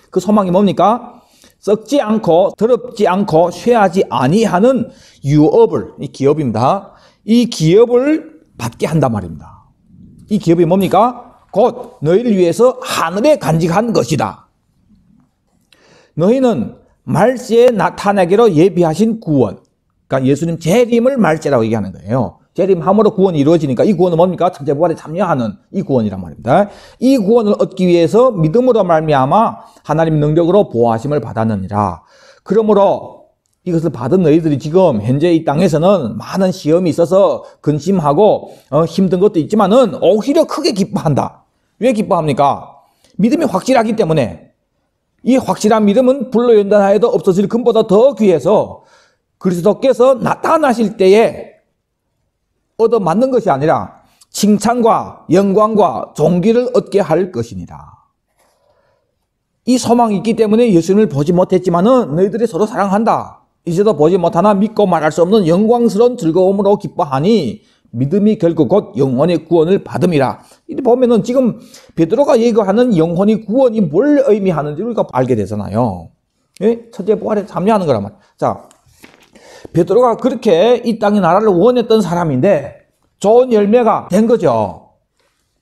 그 소망이 뭡니까? 썩지 않고 더럽지 않고 쇠하지 아니하는 유업을, 이 기업입니다. 이 기업을 받게 한단 말입니다. 이 기업이 뭡니까? 곧 너희를 위해서 하늘에 간직한 것이다. 너희는 말세에 나타나기로 예비하신 구원. 그러니까 예수님 재림을 말세라고 얘기하는 거예요. 재림함으로 구원이 이루어지니까 이 구원은 뭡니까? 첫째 부활에 참여하는 이 구원이란 말입니다. 이 구원을 얻기 위해서 믿음으로 말미암아 하나님 능력으로 보호하심을 받았느니라. 그러므로 이것을 받은 너희들이 지금 현재 이 땅에서는 많은 시험이 있어서 근심하고 힘든 것도 있지만은 오히려 크게 기뻐한다. 왜 기뻐합니까? 믿음이 확실하기 때문에. 이 확실한 믿음은 불로 연단하여도 없어질 금보다 더 귀해서 그리스도께서 나타나실 때에 얻어맞는 것이 아니라 칭찬과 영광과 존귀를 얻게 할 것이니라. 이 소망이 있기 때문에 예수님을 보지 못했지만은 너희들이 서로 사랑한다. 이제도 보지 못하나 믿고 말할 수 없는 영광스러운 즐거움으로 기뻐하니 믿음이 결국 곧 영혼의 구원을 받음이라. 이렇게 보면은 지금 베드로가 얘기하는 영혼의 구원이 뭘 의미하는지 우리가 알게 되잖아요. 예? 첫째 부활에 참여하는 거란 말이에요. 자, 베드로가 그렇게 이 땅의 나라를 원했던 사람인데 좋은 열매가 된 거죠.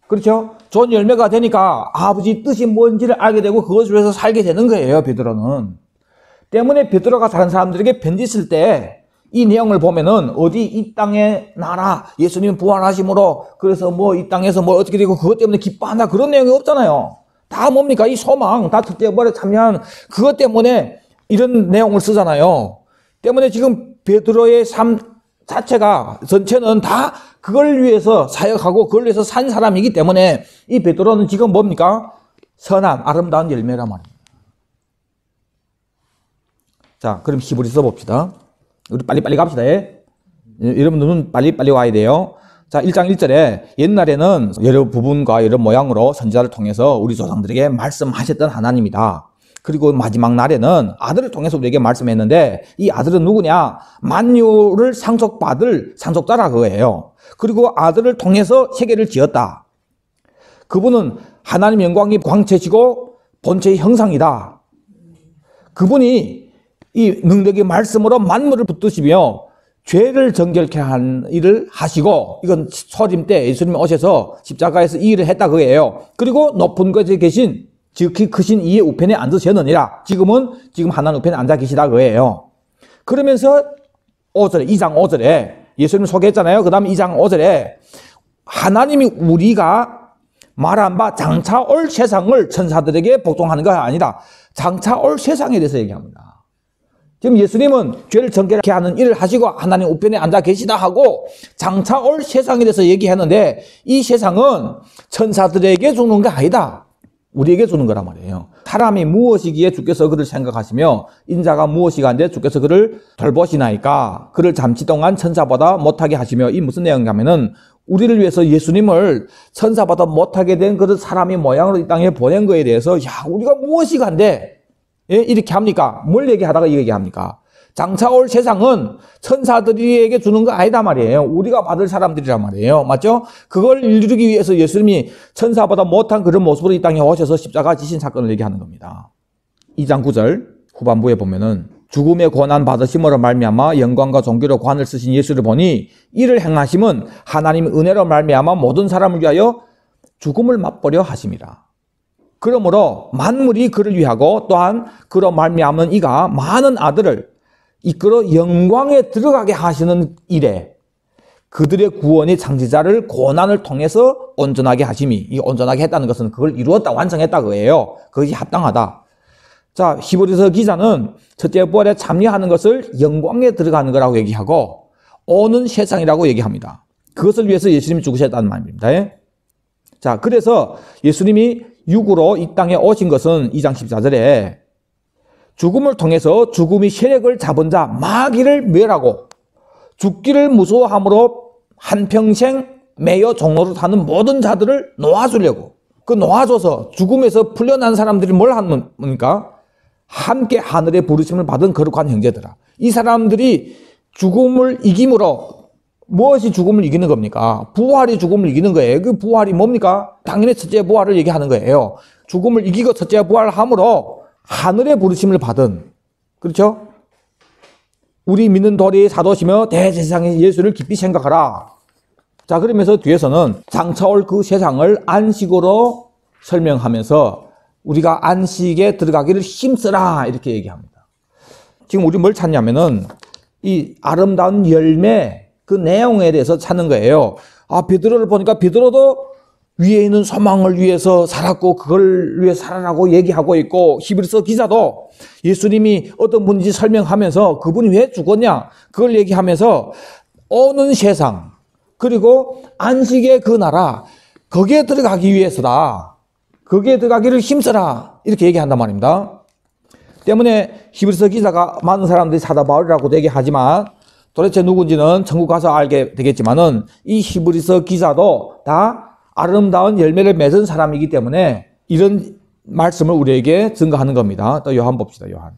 그렇죠? 좋은 열매가 되니까 아버지 뜻이 뭔지를 알게 되고 그것을 위해서 살게 되는 거예요. 베드로는. 때문에 베드로가 다른 사람들에게 편지 쓸 때 이 내용을 보면은 어디 이 땅의 나라 예수님 부활하심으로 그래서 뭐 이 땅에서 뭐 어떻게 되고 그것 때문에 기뻐한다 그런 내용이 없잖아요. 다 뭡니까? 이 소망, 다 첫째 부활에 참여한 그것 때문에 이런 내용을 쓰잖아요. 때문에 지금 베드로의 삶 자체가 전체는 다 그걸 위해서 사역하고 그걸 위해서 산 사람이기 때문에 이 베드로는 지금 뭡니까? 선한 아름다운 열매란 말입니다. 자, 그럼 히브리서 봅시다. 우리 빨리빨리 갑시다. 여러분들은 빨리빨리 와야 돼요. 자, 1장 1절에 옛날에는 여러 부분과 여러 모양으로 선지자를 통해서 우리 조상들에게 말씀하셨던 하나님이다. 그리고 마지막 날에는 아들을 통해서 우리에게 말씀했는데 이 아들은 누구냐? 만유를 상속받을 상속자라 그거예요. 그리고 아들을 통해서 세계를 지었다. 그분은 하나님 영광이 광채시고 본체의 형상이다. 그분이 이 능력의 말씀으로 만물을 붙드시며 죄를 정결케 한 일을 하시고 이건 초림 때 예수님이 오셔서 십자가에서 이 일을 했다 그거예요. 그리고 높은 곳에 계신 지극히 크신 이의 우편에 앉으셨느니라. 지금 하나님 우편에 앉아 계시다 그거예요. 그러면서 5장 5절에 예수님 소개했잖아요. 그 다음에 2장 5절에 하나님이 우리가 말한 바 장차 올 세상을 천사들에게 복종하는 것이 아니다. 장차 올 세상에 대해서 얘기합니다. 지금 예수님은 죄를 정결케 하는 일을 하시고 하나님 우편에 앉아 계시다 하고 장차 올 세상에 대해서 얘기했는데 이 세상은 천사들에게 주는 게 아니다. 우리에게 주는 거란 말이에요. 사람이 무엇이기에 주께서 그를 생각하시며 인자가 무엇이가 한데 주께서 그를 돌보시나이까 그를 잠시 동안 천사보다 못하게 하시며 이 무슨 내용이냐면은 우리를 위해서 예수님을 천사보다 못하게 된 그런 사람의 모양으로 이 땅에 보낸 거에 대해서 우리가 무엇이가 한데 이렇게 합니까? 뭘 얘기하다가 이 얘기합니까? 장차 올 세상은 천사들에게 주는 거 아니다 말이에요. 우리가 받을 사람들이란 말이에요. 맞죠? 그걸 이루기 위해서 예수님이 천사보다 못한 그런 모습으로 이 땅에 오셔서 십자가 지신 사건을 얘기하는 겁니다. 2장 9절 후반부에 보면은 죽음의 고난 받으심으로 말미암아 영광과 존귀로 관을 쓰신 예수를 보니 이를 행하심은 하나님의 은혜로 말미암아 모든 사람을 위하여 죽음을 맛보려 하심이라. 그러므로 만물이 그를 위하고 또한 그로 말미암은 이가 많은 아들을 이끌어 영광에 들어가게 하시는 일에 그들의 구원의 창조자를 고난을 통해서 온전하게 하심이, 이 온전하게 했다는 것은 그걸 이루었다, 완성했다 그거예요. 그것이 합당하다. 자, 히브리서 기자는 첫째 부활에 참여하는 것을 영광에 들어가는 거라고 얘기하고 오는 세상이라고 얘기합니다. 그것을 위해서 예수님이 죽으셨다는 말입니다. 자, 그래서 예수님이 육으로 이 땅에 오신 것은 2장 14절에 죽음을 통해서 죽음이 세력을 잡은 자 마귀를 멸하고 죽기를 무서워함으로 한평생 매여 종로로 사는 모든 자들을 놓아주려고 그 놓아줘서 죽음에서 풀려난 사람들이 뭘 합니까? 함께 하늘의 부르심을 받은 거룩한 형제들아. 이 사람들이 죽음을 이김으로 무엇이 죽음을 이기는 겁니까? 부활이 죽음을 이기는 거예요. 그 부활이 뭡니까? 당연히 첫째 부활을 얘기하는 거예요. 죽음을 이기고 첫째 부활을 함으로 하늘의 부르심을 받은, 그렇죠? 우리 믿는 도리의 사도시며 대제사장의 예수를 깊이 생각하라. 자, 그러면서 뒤에서는 장차 올 그 세상을 안식으로 설명하면서 우리가 안식에 들어가기를 힘쓰라 이렇게 얘기합니다. 지금 우리 뭘 찾냐면은 이 아름다운 열매 그 내용에 대해서 찾는 거예요. 베드로를 보니까 베드로도 위에 있는 소망을 위해서 살았고 그걸 위해 살아라고 얘기하고 있고 히브리서 기자도 예수님이 어떤 분인지 설명하면서 그분이 왜 죽었냐 그걸 얘기하면서 오는 세상 그리고 안식의 그 나라 거기에 들어가기 위해서다. 거기에 들어가기를 힘써라 이렇게 얘기한단 말입니다. 때문에 히브리서 기자가 많은 사람들이 사도 바울이라고 얘기하지만 도대체 누군지는 천국 가서 알게 되겠지만은 이 히브리서 기자도 다 아름다운 열매를 맺은 사람이기 때문에 이런 말씀을 우리에게 증거하는 겁니다. 또 요한 봅시다. 요한.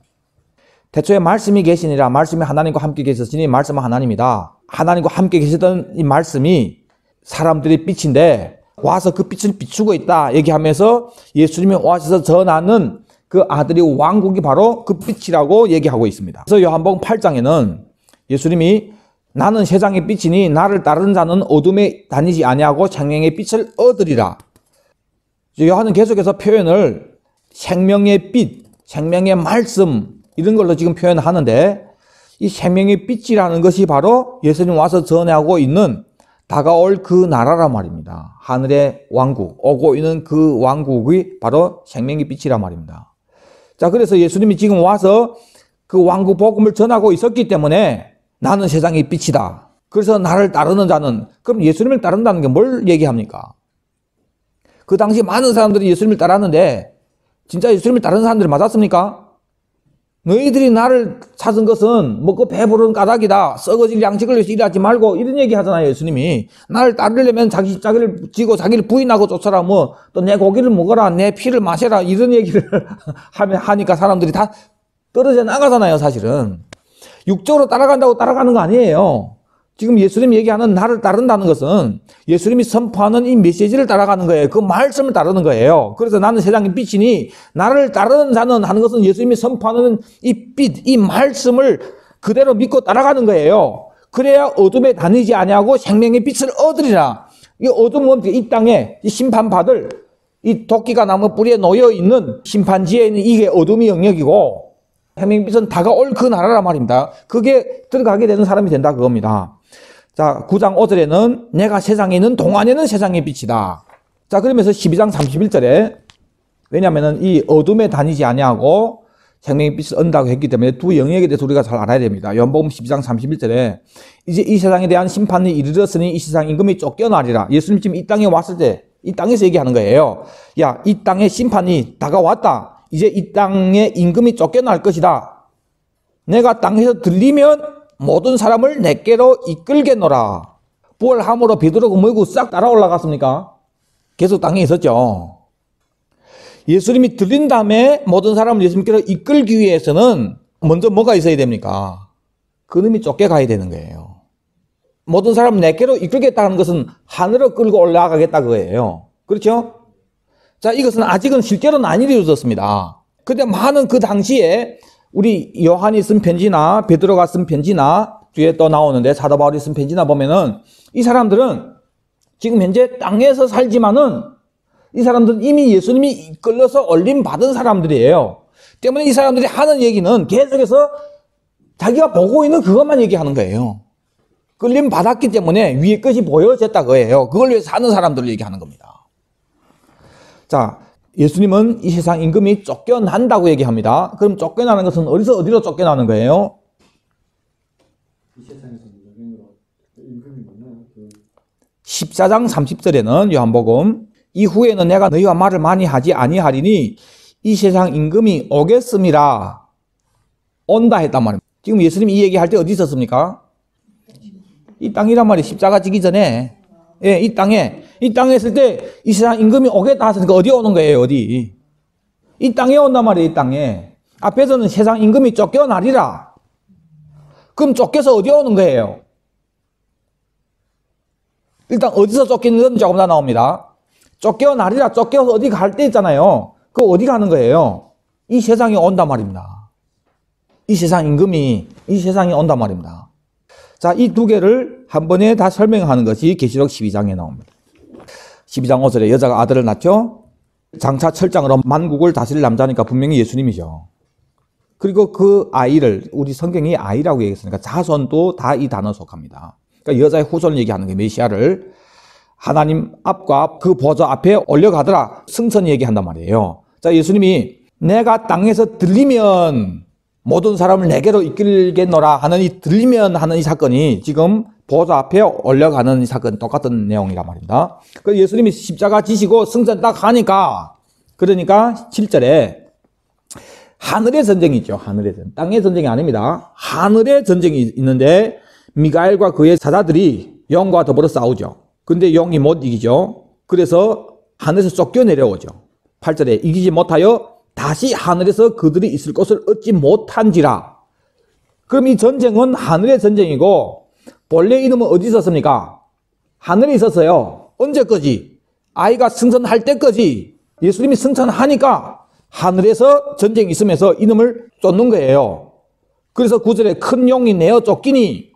태초에 말씀이 계시니라. 말씀이 하나님과 함께 계셨으니 말씀은 하나님이다. 하나님과 함께 계시던 이 말씀이 사람들의 빛인데 와서 그 빛을 비추고 있다 얘기하면서 예수님이 와서 전하는 그 아들의 왕국이 바로 그 빛이라고 얘기하고 있습니다. 그래서 요한복음 8장에는 예수님이 나는 세상의 빛이니 나를 따르는 자는 어둠에 다니지 아니하고 생명의 빛을 얻으리라. 요한은 계속해서 표현을 생명의 빛, 생명의 말씀 이런 걸로 지금 표현하는데 이 생명의 빛이라는 것이 바로 예수님 와서 전하고 있는 다가올 그 나라란 말입니다. 하늘의 왕국, 오고 있는 그 왕국이 바로 생명의 빛이란 말입니다. 자, 그래서 예수님이 지금 와서 그 왕국 복음을 전하고 있었기 때문에 나는 세상의 빛이다. 그래서 나를 따르는 자는, 그럼 예수님을 따른다는 게 뭘 얘기합니까? 그 당시 많은 사람들이 예수님을 따랐는데 진짜 예수님을 따르는 사람들이 맞았습니까? 너희들이 나를 찾은 것은 먹고 배부른 까닭이다. 썩어질 양식을 위해서 일하지 말고 이런 얘기 하잖아요. 예수님이. 나를 따르려면 자기를 지고 자기를 부인하고 쫓아라. 또 내 고기를 먹어라. 내 피를 마셔라. 이런 얘기를 하니까 사람들이 다 떨어져 나가잖아요. 사실은. 육적으로 따라간다고 따라가는 거 아니에요. 지금 예수님이 얘기하는 나를 따른다는 것은 예수님이 선포하는 이 메시지를 따라가는 거예요. 그 말씀을 따르는 거예요. 그래서 나는 세상의 빛이니 나를 따르는 자는 하는 것은 예수님이 선포하는 이 빛, 이 말씀을 그대로 믿고 따라가는 거예요. 그래야 어둠에 다니지 아니하고 생명의 빛을 얻으리라. 이 어둠은 이 땅에 이 심판받을 이 도끼가 나무 뿌리에 놓여 있는 심판지에 있는 이게 어둠의 영역이고 생명의 빛은 다가올 그 나라란 말입니다. 그게 들어가게 되는 사람이 된다 그겁니다. 자, 9장 5절에는 내가 세상에 있는 동안에는 세상의 빛이다. 자, 그러면서 12장 31절에 왜냐면은 이 어둠에 다니지 아니하고 생명의 빛을 얻는다고 했기 때문에 두 영역에 대해서 우리가 잘 알아야 됩니다. 요한복음 12장 31절에 이제 이 세상에 대한 심판이 이르렀으니 이 세상 임금이 쫓겨나리라. 예수님 지금 이 땅에 왔을 때 이 땅에서 얘기하는 거예요. 야, 이 땅에 심판이 다가왔다. 이제 이 땅에 임금이 쫓겨날 것이다. 내가 땅에서 들리면 모든 사람을 내게로 이끌겠노라. 부활함으로 베드로가 뭐고 싹 따라 올라갔습니까? 계속 땅에 있었죠. 예수님이 들린 다음에 모든 사람을 예수님께로 이끌기 위해서는 먼저 뭐가 있어야 됩니까? 그놈이 쫓겨가야 되는 거예요. 모든 사람을 내게로 이끌겠다는 것은 하늘로 끌고 올라가겠다 그거예요. 그렇죠? 자, 이것은 아직은 실제로는 안 이루어졌습니다. 근데 많은 그 당시에 우리 요한이 쓴 편지나 베드로가 쓴 편지나 뒤에 또 나오는데 사도 바울이 쓴 편지나 보면은 이 사람들은 지금 현재 땅에서 살지만은 이 사람들은 이미 예수님이 이끌려서 올림 받은 사람들이에요. 때문에 이 사람들이 하는 얘기는 계속해서 자기가 보고 있는 그것만 얘기하는 거예요. 끌림 받았기 때문에 위에 것이 보여졌다 그거예요. 그걸 위해서 사는 사람들을 얘기하는 겁니다. 자, 예수님은 이 세상 임금이 쫓겨난다고 얘기합니다. 그럼 쫓겨나는 것은 어디로 쫓겨나는 거예요? 이 세상에서 임금이 뭐냐? 14장 30절에는 요한복음 이후에는 내가 너희와 말을 많이 하지 아니하리니 이 세상 임금이 오겠음이라. 온다 했단 말입니다. 지금 예수님이 이 얘기할 때 어디 있었습니까? 이 땅이란 말이 십자가 지기 전에, 예, 이 땅에 있을 때 이 세상 임금이 오겠다 하셨으니까 어디 오는 거예요, 어디? 이 땅에 온단 말이에요, 이 땅에. 앞에서는 세상 임금이 쫓겨나리라. 그럼 쫓겨서 어디 오는 거예요? 일단 어디서 쫓기는 건 조금 더 나옵니다. 쫓겨나리라, 쫓겨서 어디 갈 때 있잖아요. 그거 어디 가는 거예요? 이 세상에 온단 말입니다. 이 세상 임금이 이 세상에 온단 말입니다. 자, 이 두 개를 한 번에 다 설명하는 것이 계시록 12장에 나옵니다. 12장 5절에 여자가 아들을 낳죠. 장차 철장으로 만국을 다스릴 남자니까 분명히 예수님이죠. 그리고 그 아이를 우리 성경이 아이라고 얘기했으니까 자손도 다 이 단어 속합니다. 그러니까 여자의 후손을 얘기하는 게 메시아를 하나님 앞과 그 보좌 앞에 올려가더라. 승선 얘기한단 말이에요. 자, 예수님이 내가 땅에서 들리면 모든 사람을 내게로 이끌겠노라 하는 이 들리면 하는 이 사건이 지금 보좌 앞에 올려가는 이 사건 똑같은 내용이란 말입니다. 그래서 예수님이 십자가 지시고 승선 딱 하니까 그러니까 7절에 하늘의 전쟁이 있죠. 하늘의 전쟁. 땅의 전쟁이 아닙니다. 하늘의 전쟁이 있는데 미가엘과 그의 사자들이 영과 더불어 싸우죠. 근데 영이 못 이기죠. 그래서 하늘에서 쫓겨 내려오죠. 8절에 이기지 못하여 다시 하늘에서 그들이 있을 곳을 얻지 못한지라. 그럼 이 전쟁은 하늘의 전쟁이고 본래 이름은 어디 있었습니까? 하늘에 있었어요. 언제까지? 아이가 승천할 때까지. 예수님이 승천하니까 하늘에서 전쟁이 있으면서 이놈을 쫓는 거예요. 그래서 9절에 큰 용이 내어 쫓기니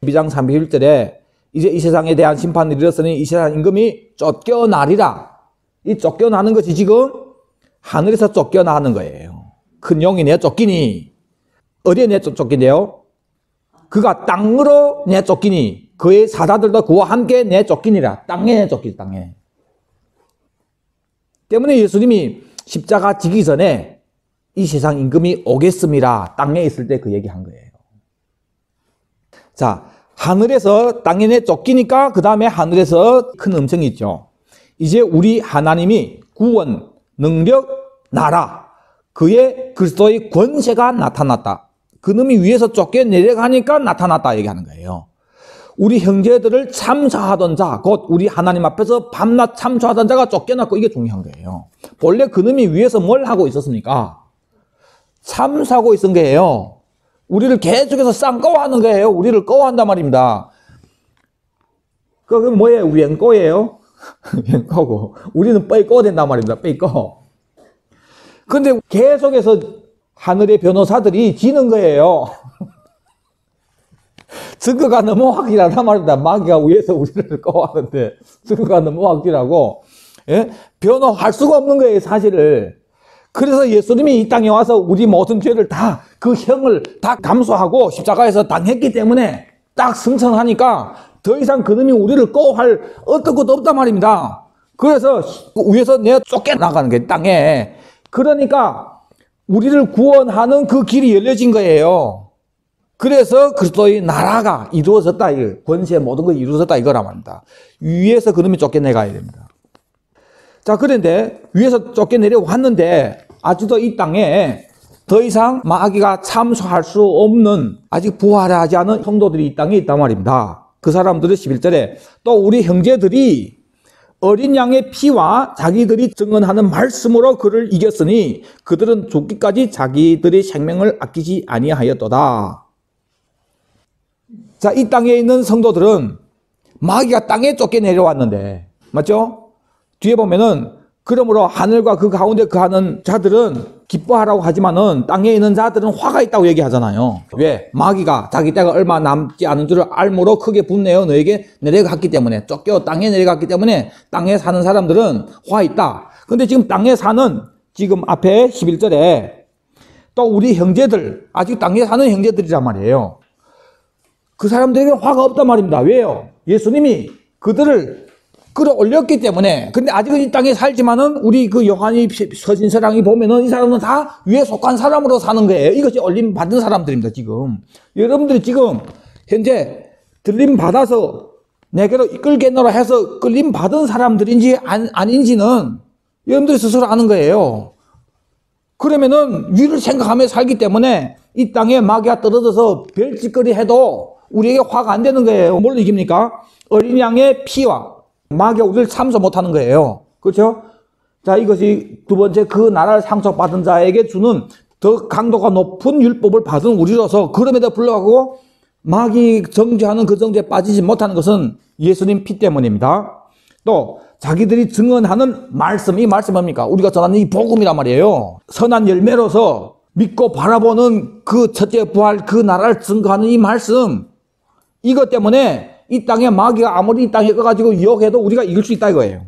12장 31절에 이제 이 세상에 대한 심판을 이르렀으니 이 세상 임금이 쫓겨나리라. 이 쫓겨나는 것이 지금 하늘에서 쫓겨나는 거예요. 큰 용이 내어 쫓기니 어디에 내어 쫓긴대요? 그가 땅으로 내어 쫓기니 그의 사자들도 그와 함께 내어 쫓기니라. 땅에 내어 쫓기니 땅에. 때문에 예수님이 십자가 지기 전에 이 세상 임금이 오겠음이라 땅에 있을 때 그 얘기한 거예요. 자, 하늘에서 땅에 내 쫓기니까 그 다음에 하늘에서 큰 음성이 있죠. 이제 우리 하나님이 구원, 능력, 나라, 그의 그리스도의 권세가 나타났다. 그놈이 위에서 쫓겨 내려가니까 나타났다 얘기하는 거예요. 우리 형제들을 참사하던 자, 곧 우리 하나님 앞에서 밤낮 참사하던 자가 쫓겨났고 이게 중요한 거예요. 본래 그놈이 위에서 뭘 하고 있었습니까? 참사하고 있은 거예요. 우리를 계속해서 쌍꺼하는 거예요. 우리를 꺼한단 말입니다. 그게 뭐예요? 우리 앵꺼예요? 앵꺼고. 우리는 뼈이 꺼야 된단 말입니다. 뼈이 꺼. 근데 계속해서 하늘의 변호사들이 지는 거예요. 증거가 너무 확실하단 말입니다. 마귀가 위에서 우리를 꺼하는데 증거가 너무 확실하고, 예? 변호할 수가 없는 거예요, 사실을. 그래서 예수님이 이 땅에 와서 우리 모든 죄를 다, 그 형을 다 감수하고 십자가에서 당했기 때문에 딱 승천하니까 더 이상 그놈이 우리를 꺼할 어떤 것도 없단 말입니다. 그래서 위에서 내가 쫓겨나가는 게 땅에. 그러니까 우리를 구원하는 그 길이 열려진 거예요. 그래서 그리스도의 나라가 이루어졌다. 권세 모든 것이 이루어졌다 이거란 말입니다. 위에서 그놈이 쫓겨내가야 됩니다. 자, 그런데 위에서 쫓겨내려 왔는데 아직도 이 땅에 더 이상 마귀가 참수할 수 없는 아직 부활하지 않은 성도들이 이 땅에 있단 말입니다. 그 사람들은 11절에 또 우리 형제들이 어린 양의 피와 자기들이 증언하는 말씀으로 그를 이겼으니 그들은 죽기까지 자기들의 생명을 아끼지 아니하였도다. 자, 이 땅에 있는 성도들은 마귀가 땅에 쫓겨 내려왔는데, 맞죠? 뒤에 보면은 그러므로 하늘과 그 가운데 거하는 자들은 기뻐하라고 하지만은 땅에 있는 자들은 화가 있다고 얘기하잖아요. 왜? 마귀가 자기 때가 얼마 남지 않은 줄을 알므로 크게 분내어 너에게 내려갔기 때문에, 쫓겨 땅에 내려갔기 때문에 땅에 사는 사람들은 화 있다. 근데 지금 땅에 사는 지금 앞에 11절에 또 우리 형제들, 아직 땅에 사는 형제들이란 말이에요. 그 사람들에게 화가 없단 말입니다. 왜요? 예수님이 그들을 끌어올렸기 때문에. 근데 아직은 이 땅에 살지만은 우리 그 요한이 서신서랑이 보면은 이 사람은 다 위에 속한 사람으로 사는 거예요. 이것이 올림 받은 사람들입니다, 지금. 여러분들이 지금 현재 들림 받아서 내게로 이끌겠노라 해서 끌림 받은 사람들인지 아닌지는 여러분들이 스스로 아는 거예요. 그러면은 위를 생각하며 살기 때문에 이 땅에 마귀가 떨어져서 별짓거리 해도 우리에게 화가 안 되는 거예요. 뭘 이깁니까? 어린 양의 피와 마귀가 우리를 참소 못하는 거예요. 그렇죠? 자, 이것이 두 번째, 그 나라를 상속받은 자에게 주는 더 강도가 높은 율법을 받은 우리로서 그럼에도 불구하고 마귀 정죄하는 그 정죄에 빠지지 못하는 것은 예수님 피 때문입니다. 또 자기들이 증언하는 말씀, 이 말씀이 뭡니까? 우리가 전하는 이 복음이란 말이에요. 선한 열매로서 믿고 바라보는 그 첫째 부활, 그 나라를 증거하는 이 말씀, 이것 때문에 이 땅에 마귀가 아무리 이 땅에 꺼가지고 유혹해도 우리가 이길 수 있다 이거예요.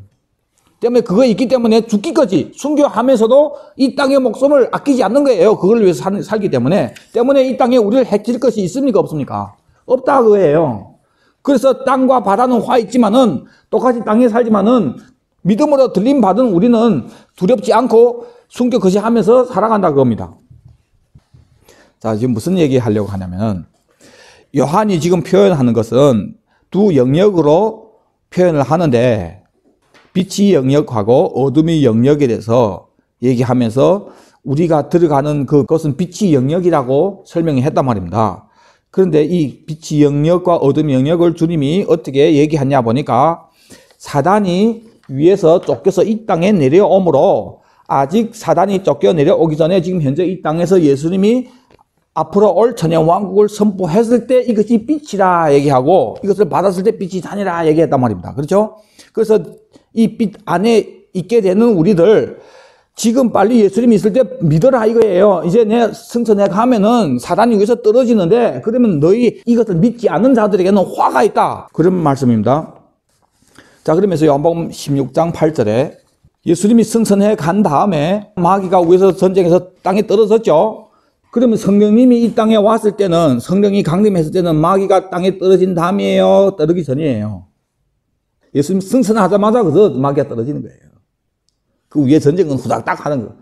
때문에 그거 있기 때문에 죽기까지 순교하면서도 이 땅의 목숨을 아끼지 않는 거예요. 그걸 위해서 살기 때문에 이 땅에 우리를 해칠 것이 있습니까? 없습니까? 없다 그거예요. 그래서 땅과 바다는 화 있지만은 똑같이 땅에 살지만은 믿음으로 들림 받은 우리는 두렵지 않고 순교 거시하면서 살아간다 그겁니다. 자, 지금 무슨 얘기 하려고 하냐면 요한이 지금 표현하는 것은 두 영역으로 표현을 하는데 빛이 영역하고 어둠이 영역에 대해서 얘기하면서 우리가 들어가는 그것은 빛이 영역이라고 설명했단 말입니다. 그런데 이 빛이 영역과 어둠 영역을 주님이 어떻게 얘기하냐 보니까 사단이 위에서 쫓겨서 이 땅에 내려오므로 아직 사단이 쫓겨 내려오기 전에 지금 현재 이 땅에서 예수님이 앞으로 올 천년 왕국을 선포했을 때 이것이 빛이라 얘기하고 이것을 받았을 때 빛이 다니라 얘기했단 말입니다. 그렇죠? 그래서 이 빛 안에 있게 되는 우리들 지금 빨리 예수님이 있을 때 믿어라 이거예요. 이제 내 승천해 가면은 사단이 위에서 떨어지는데 그러면 너희 이것을 믿지 않는 자들에게는 화가 있다. 그런 말씀입니다. 자, 그러면서 요한복음 16장 8절에 예수님이 승천해 간 다음에 마귀가 위에서 전쟁에서 땅에 떨어졌죠. 그러면 성령님이 이 땅에 왔을 때는 성령이 강림했을 때는 마귀가 땅에 떨어진 다음이에요? 떨어지기 전이에요? 예수님 승천하자마자 그 마귀가 떨어지는 거예요. 그 위에 전쟁은 후닥닥 하는 거.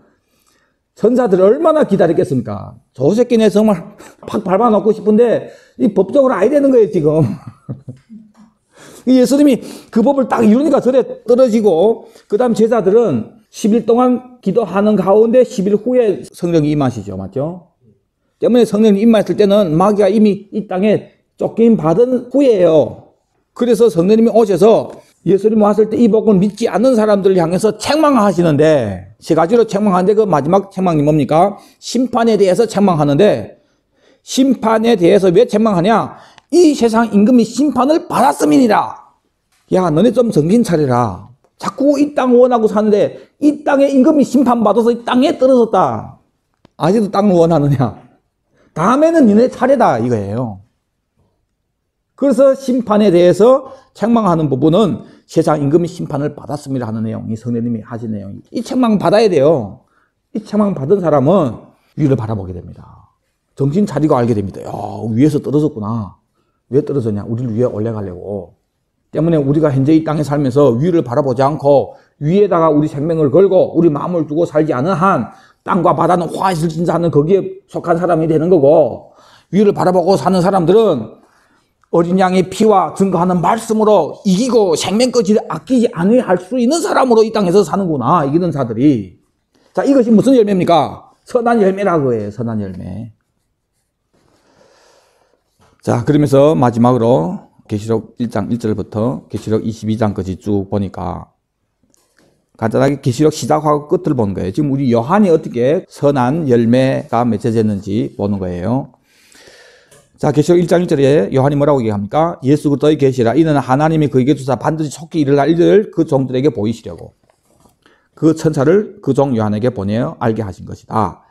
천사들을 얼마나 기다렸겠습니까? 저 새끼네 정말 팍 밟아놓고 싶은데 이 법적으로 아야 되는 거예요 지금. 예수님이 그 법을 딱 이루니까 절에 떨어지고 그 다음 제자들은 10일 동안 기도하는 가운데 10일 후에 성령이 임하시죠. 맞죠? 때문에 성령이 임하셨을 때는 마귀가 이미 이 땅에 쫓김 받은 후에요. 그래서 성령님이 오셔서 예수님이 왔을 때 이 복음을 믿지 않는 사람들을 향해서 책망하시는데 세 가지로 책망하는데 그 마지막 책망이 뭡니까? 심판에 대해서 책망하는데 심판에 대해서 왜 책망하냐? 이 세상 임금이 심판을 받았음이니라. 야, 너네 좀 정신 차리라. 자꾸 이 땅 원하고 사는데 이 땅의 임금이 심판받아서 이 땅에 떨어졌다. 아직도 땅을 원하느냐? 다음에는 니네 차례다 이거예요. 그래서 심판에 대해서 책망하는 부분은 세상 임금이 심판을 받았습니다 하는 내용이 성령님이 하신 내용이. 이 책망 받아야 돼요. 이 책망 받은 사람은 위를 바라보게 됩니다. 정신 차리고 알게 됩니다. 야, 위에서 떨어졌구나. 왜 떨어졌냐? 우리를 위에 올려가려고. 때문에 우리가 현재 이 땅에 살면서 위를 바라보지 않고 위에다가 우리 생명을 걸고 우리 마음을 두고 살지 않은 한 땅과 바다는 화있을 진사하는 거기에 속한 사람이 되는 거고, 위를 바라보고 사는 사람들은 어린 양의 피와 증거하는 말씀으로 이기고 생명까지 아끼지 않을 수 있는 사람으로 이 땅에서 사는구나. 이기는 자들이. 자, 이것이 무슨 열매입니까? 선한 열매라고 해요. 선한 열매. 자, 그러면서 마지막으로 계시록 1장 1절부터 계시록 22장까지 쭉 보니까 간단하게 계시록 시작하고 끝을 보는 거예요. 지금 우리 요한이 어떻게 선한 열매가 맺어졌는지 보는 거예요. 자, 계시록 1장 1절에 요한이 뭐라고 얘기합니까? 예수 그리스도의 계시라. 이는 하나님이 그에게 주사 반드시 속히 일어날 일을 그 종들에게 보이시려고 그 천사를 그 종 요한에게 보내어 알게 하신 것이다.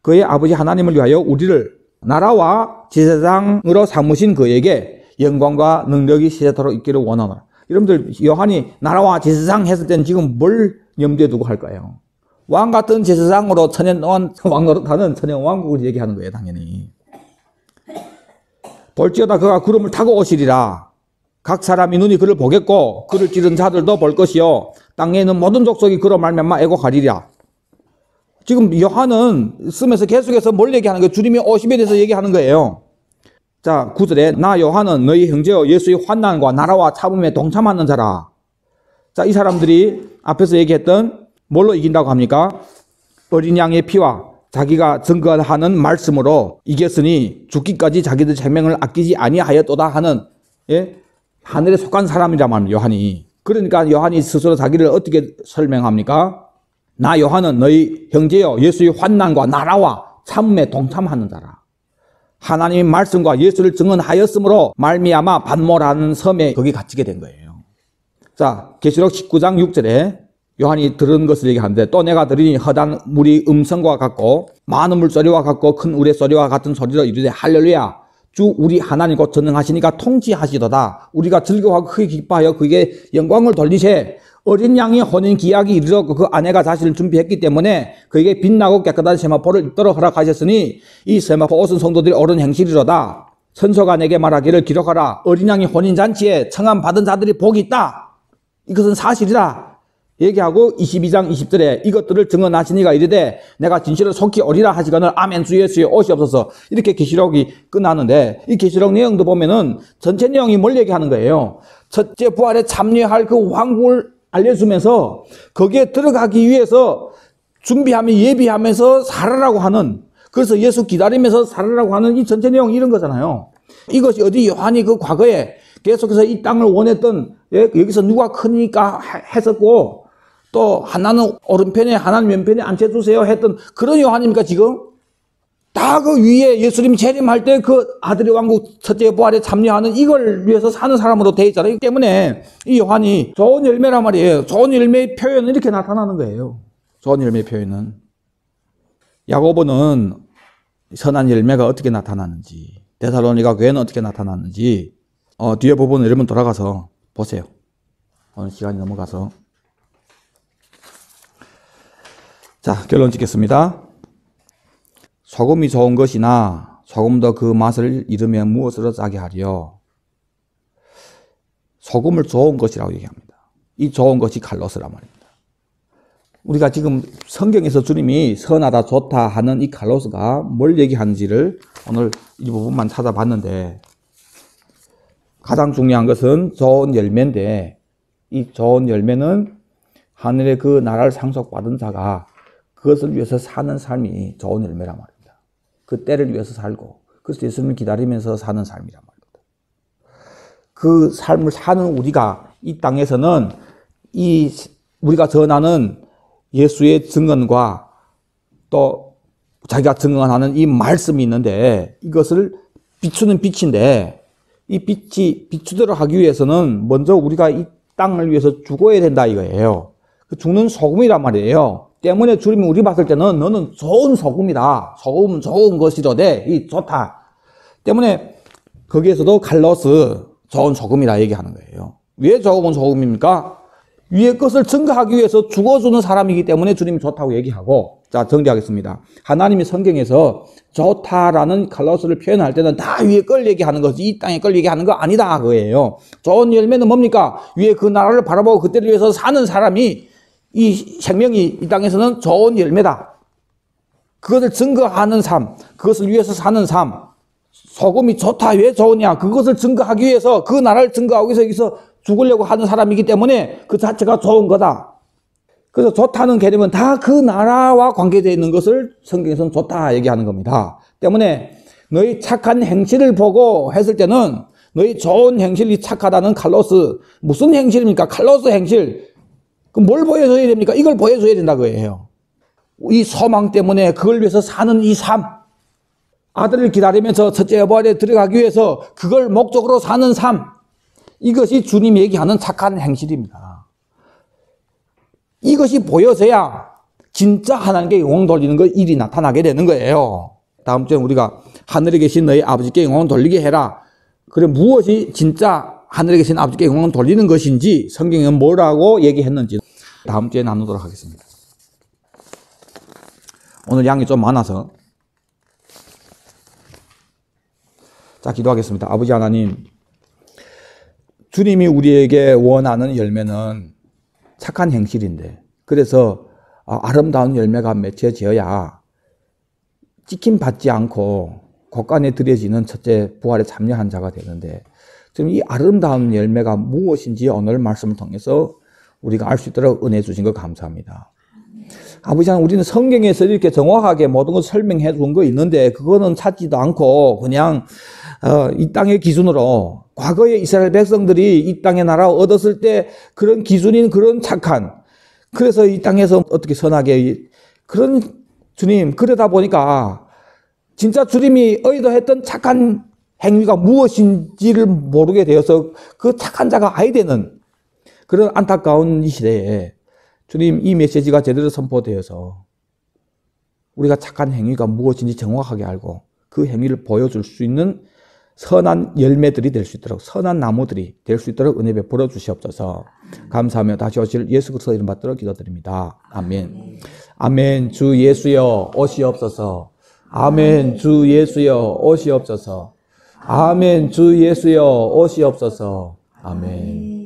그의 아버지 하나님을 위하여 우리를 나라와 제사장으로 삼으신 그에게 영광과 능력이 시대토록 있기를 원하노라. 여러분들, 요한이 나라와 제사장 했을 때는 지금 뭘 염두에 두고 할까요? 왕 같은 제사장으로 천년 동안 왕 노릇하는 천년 왕국을 얘기하는 거예요, 당연히. 볼지어다 그가 구름을 타고 오시리라. 각 사람이 눈이 그를 보겠고 그를 찌른 자들도 볼 것이요 땅에 있는 모든 족속이 그로 말미암아 애곡하리라. 지금 요한은 쓰면서 계속해서 뭘 얘기하는 거예요? 주님이 오심에 대해서 얘기하는 거예요. 자, 9절에 나 요한은 너희 형제여 예수의 환난과 나라와 참음에 동참하는 자라. 자, 이 사람들이 앞에서 얘기했던 뭘로 이긴다고 합니까? 어린 양의 피와 자기가 증거하는 말씀으로 이겼으니 죽기까지 자기들 생명을 아끼지 아니하였도다 하는, 예? 하늘에 속한 사람이란 말입니다, 요한이. 그러니까 요한이 스스로 자기를 어떻게 설명합니까? 나 요한은 너희 형제여 예수의 환난과 나라와 참음에 동참하는 자라. 하나님의 말씀과 예수를 증언하였으므로 말미암아 반모라는 섬에 거기 갇히게 된 거예요. 자, 계시록 19장 6절에 요한이 들은 것을 얘기하는데 또 내가 들으니 허다한 물이 음성과 같고 많은 물소리와 같고 큰 우레소리와 같은 소리로 이르되 할렐루야 주 우리 하나님 곧 전능하시니까 통치하시도다. 우리가 즐거워하고 크게 기뻐하여 그에게 영광을 돌리세. 어린 양이 혼인 기약이 이르렀고 그 아내가 자신을 준비했기 때문에 그에게 빛나고 깨끗한 세마포를 입도록 허락하셨으니 이 세마포 옷은 성도들이 옳은 행실이로다. 선소가 내게 말하기를 기록하라. 어린 양이 혼인잔치에 청함 받은 자들이 복이 있다. 이것은 사실이다. 얘기하고 22장 20절에 이것들을 증언하시니가 이르되 내가 진실을 속히 오리라 하시거늘 아멘 주 예수의 옷이 없어서 이렇게 계시록이 끝나는데 이 계시록 내용도 보면은 전체 내용이 뭘 얘기하는 거예요? 첫째 부활에 참여할 그 왕국을 알려주면서 거기에 들어가기 위해서 준비하며 예비하면서 살아라고 하는, 그래서 예수 기다리면서 살아라고 하는 이 전체 내용이 이런 거잖아요. 이것이 어디 요한이 그 과거에 계속해서 이 땅을 원했던, 예, 여기서 누가 크니까 했었고 또 하나는 오른편에 하나는 왼편에 앉혀주세요 했던 그런 요한입니까 지금? 다 그 위에 예수님 재림할 때 그 아들의 왕국 첫째 부활에 참여하는 이걸 위해서 사는 사람으로 돼 있잖아요. 이 때문에 이 요한이 좋은 열매란 말이에요. 좋은 열매의 표현은 이렇게 나타나는 거예요. 좋은 열매의 표현은. 야고보는 선한 열매가 어떻게 나타나는지, 데살로니가 교회는 어떻게 나타나는지 뒤에 부분은 여러분 돌아가서 보세요. 오늘 시간이 넘어가서. 자, 결론 짓겠습니다. 소금이 좋은 것이나 소금도 그 맛을 잃으면 무엇으로 짜게 하리요? 소금을 좋은 것이라고 얘기합니다. 이 좋은 것이 칼로스란 말입니다. 우리가 지금 성경에서 주님이 선하다 좋다 하는 이 칼로스가 뭘 얘기하는지를 오늘 이 부분만 찾아봤는데 가장 중요한 것은 좋은 열매인데 이 좋은 열매는 하늘의 그 나라를 상속받은 자가 그것을 위해서 사는 삶이 좋은 열매란 말입니다. 그 때를 위해서 살고 그래서 예수님을 기다리면서 사는 삶이란 말입니다. 그 삶을 사는 우리가 이 땅에서는 이 우리가 전하는 예수의 증언과 또 자기가 증언하는 이 말씀이 있는데 이것을 비추는 빛인데 이 빛이 비추도록 하기 위해서는 먼저 우리가 이 땅을 위해서 죽어야 된다 이거예요. 죽는 소금이란 말이에요. 때문에 주님이 우리 봤을 때는 너는 좋은 소금이다. 소금은 좋은 것이로되 이 좋다. 때문에 거기에서도 칼로스 좋은 소금이라 얘기하는 거예요. 왜 좋은 소금입니까? 위의 것을 증거하기 위해서 죽어주는 사람이기 때문에 주님이 좋다고 얘기하고, 자, 정리하겠습니다. 하나님이 성경에서 좋다라는 칼로스를 표현할 때는 다 위에 걸 얘기하는 거지, 이 땅에 걸 얘기하는 거 아니다, 그거예요. 좋은 열매는 뭡니까? 위에 그 나라를 바라보고 그때를 위해서 사는 사람이, 이 생명이 이 땅에서는 좋은 열매다. 그것을 증거하는 삶, 그것을 위해서 사는 삶. 소금이 좋다, 왜 좋으냐? 그것을 증거하기 위해서, 그 나라를 증거하기 위해서 여기서 죽으려고 하는 사람이기 때문에 그 자체가 좋은 거다. 그래서 좋다는 개념은 다 그 나라와 관계되어 있는 것을 성경에서는 좋다 얘기하는 겁니다. 때문에 너희 착한 행실을 보고 했을 때는 너희 좋은 행실이 착하다는 칼로스, 무슨 행실입니까? 칼로스 행실. 그럼 뭘 보여줘야 됩니까? 이걸 보여줘야 된다고 해요. 이 소망 때문에 그걸 위해서 사는 이 삶. 아들을 기다리면서 첫째 여보아래 들어가기 위해서 그걸 목적으로 사는 삶. 이것이 주님이 얘기하는 착한 행실입니다. 이것이 보여져야 진짜 하나님께 영광 돌리는 그 일이 나타나게 되는 거예요. 다음 주에 우리가 하늘에 계신 너희 아버지께 영광 돌리게 해라. 그래, 무엇이 진짜 하늘에 계신 아버지께 영광 돌리는 것인지 성경은 뭐라고 얘기했는지 다음 주에 나누도록 하겠습니다. 오늘 양이 좀 많아서. 자, 기도하겠습니다. 아버지 하나님, 주님이 우리에게 원하는 열매는 착한 행실인데, 그래서 아름다운 열매가 맺혀져야 찍힘받지 않고 곳간에 들여지는 첫째 부활에 참여한 자가 되는데, 지금 이 아름다운 열매가 무엇인지 오늘 말씀을 통해서 우리가 알 수 있도록 은혜 주신 것 감사합니다. 아버지 하나님, 우리는 성경에서 이렇게 정확하게 모든 걸 설명해 준 거 있는데 그거는 찾지도 않고 그냥 이 땅의 기준으로 과거의 이스라엘 백성들이 이 땅의 나라 얻었을 때 그런 기준인 그런 착한, 그래서 이 땅에서 어떻게 선하게 그런 주님, 그러다 보니까 진짜 주님이 의도했던 착한 행위가 무엇인지를 모르게 되어서 그 착한 자가 아야 되는 그런 안타까운 이 시대에 주님, 이 메시지가 제대로 선포되어서 우리가 착한 행위가 무엇인지 정확하게 알고 그 행위를 보여줄 수 있는 선한 열매들이 될 수 있도록, 선한 나무들이 될 수 있도록 은혜 베풀어 주시옵소서. 감사하며 다시 오실 예수 그리스도 이름 받들어 기도드립니다. 아멘. 아멘. 주 예수여 오시옵소서. 아멘. 주 예수여 오시옵소서. 아멘. 주 예수여 오시옵소서. 아멘.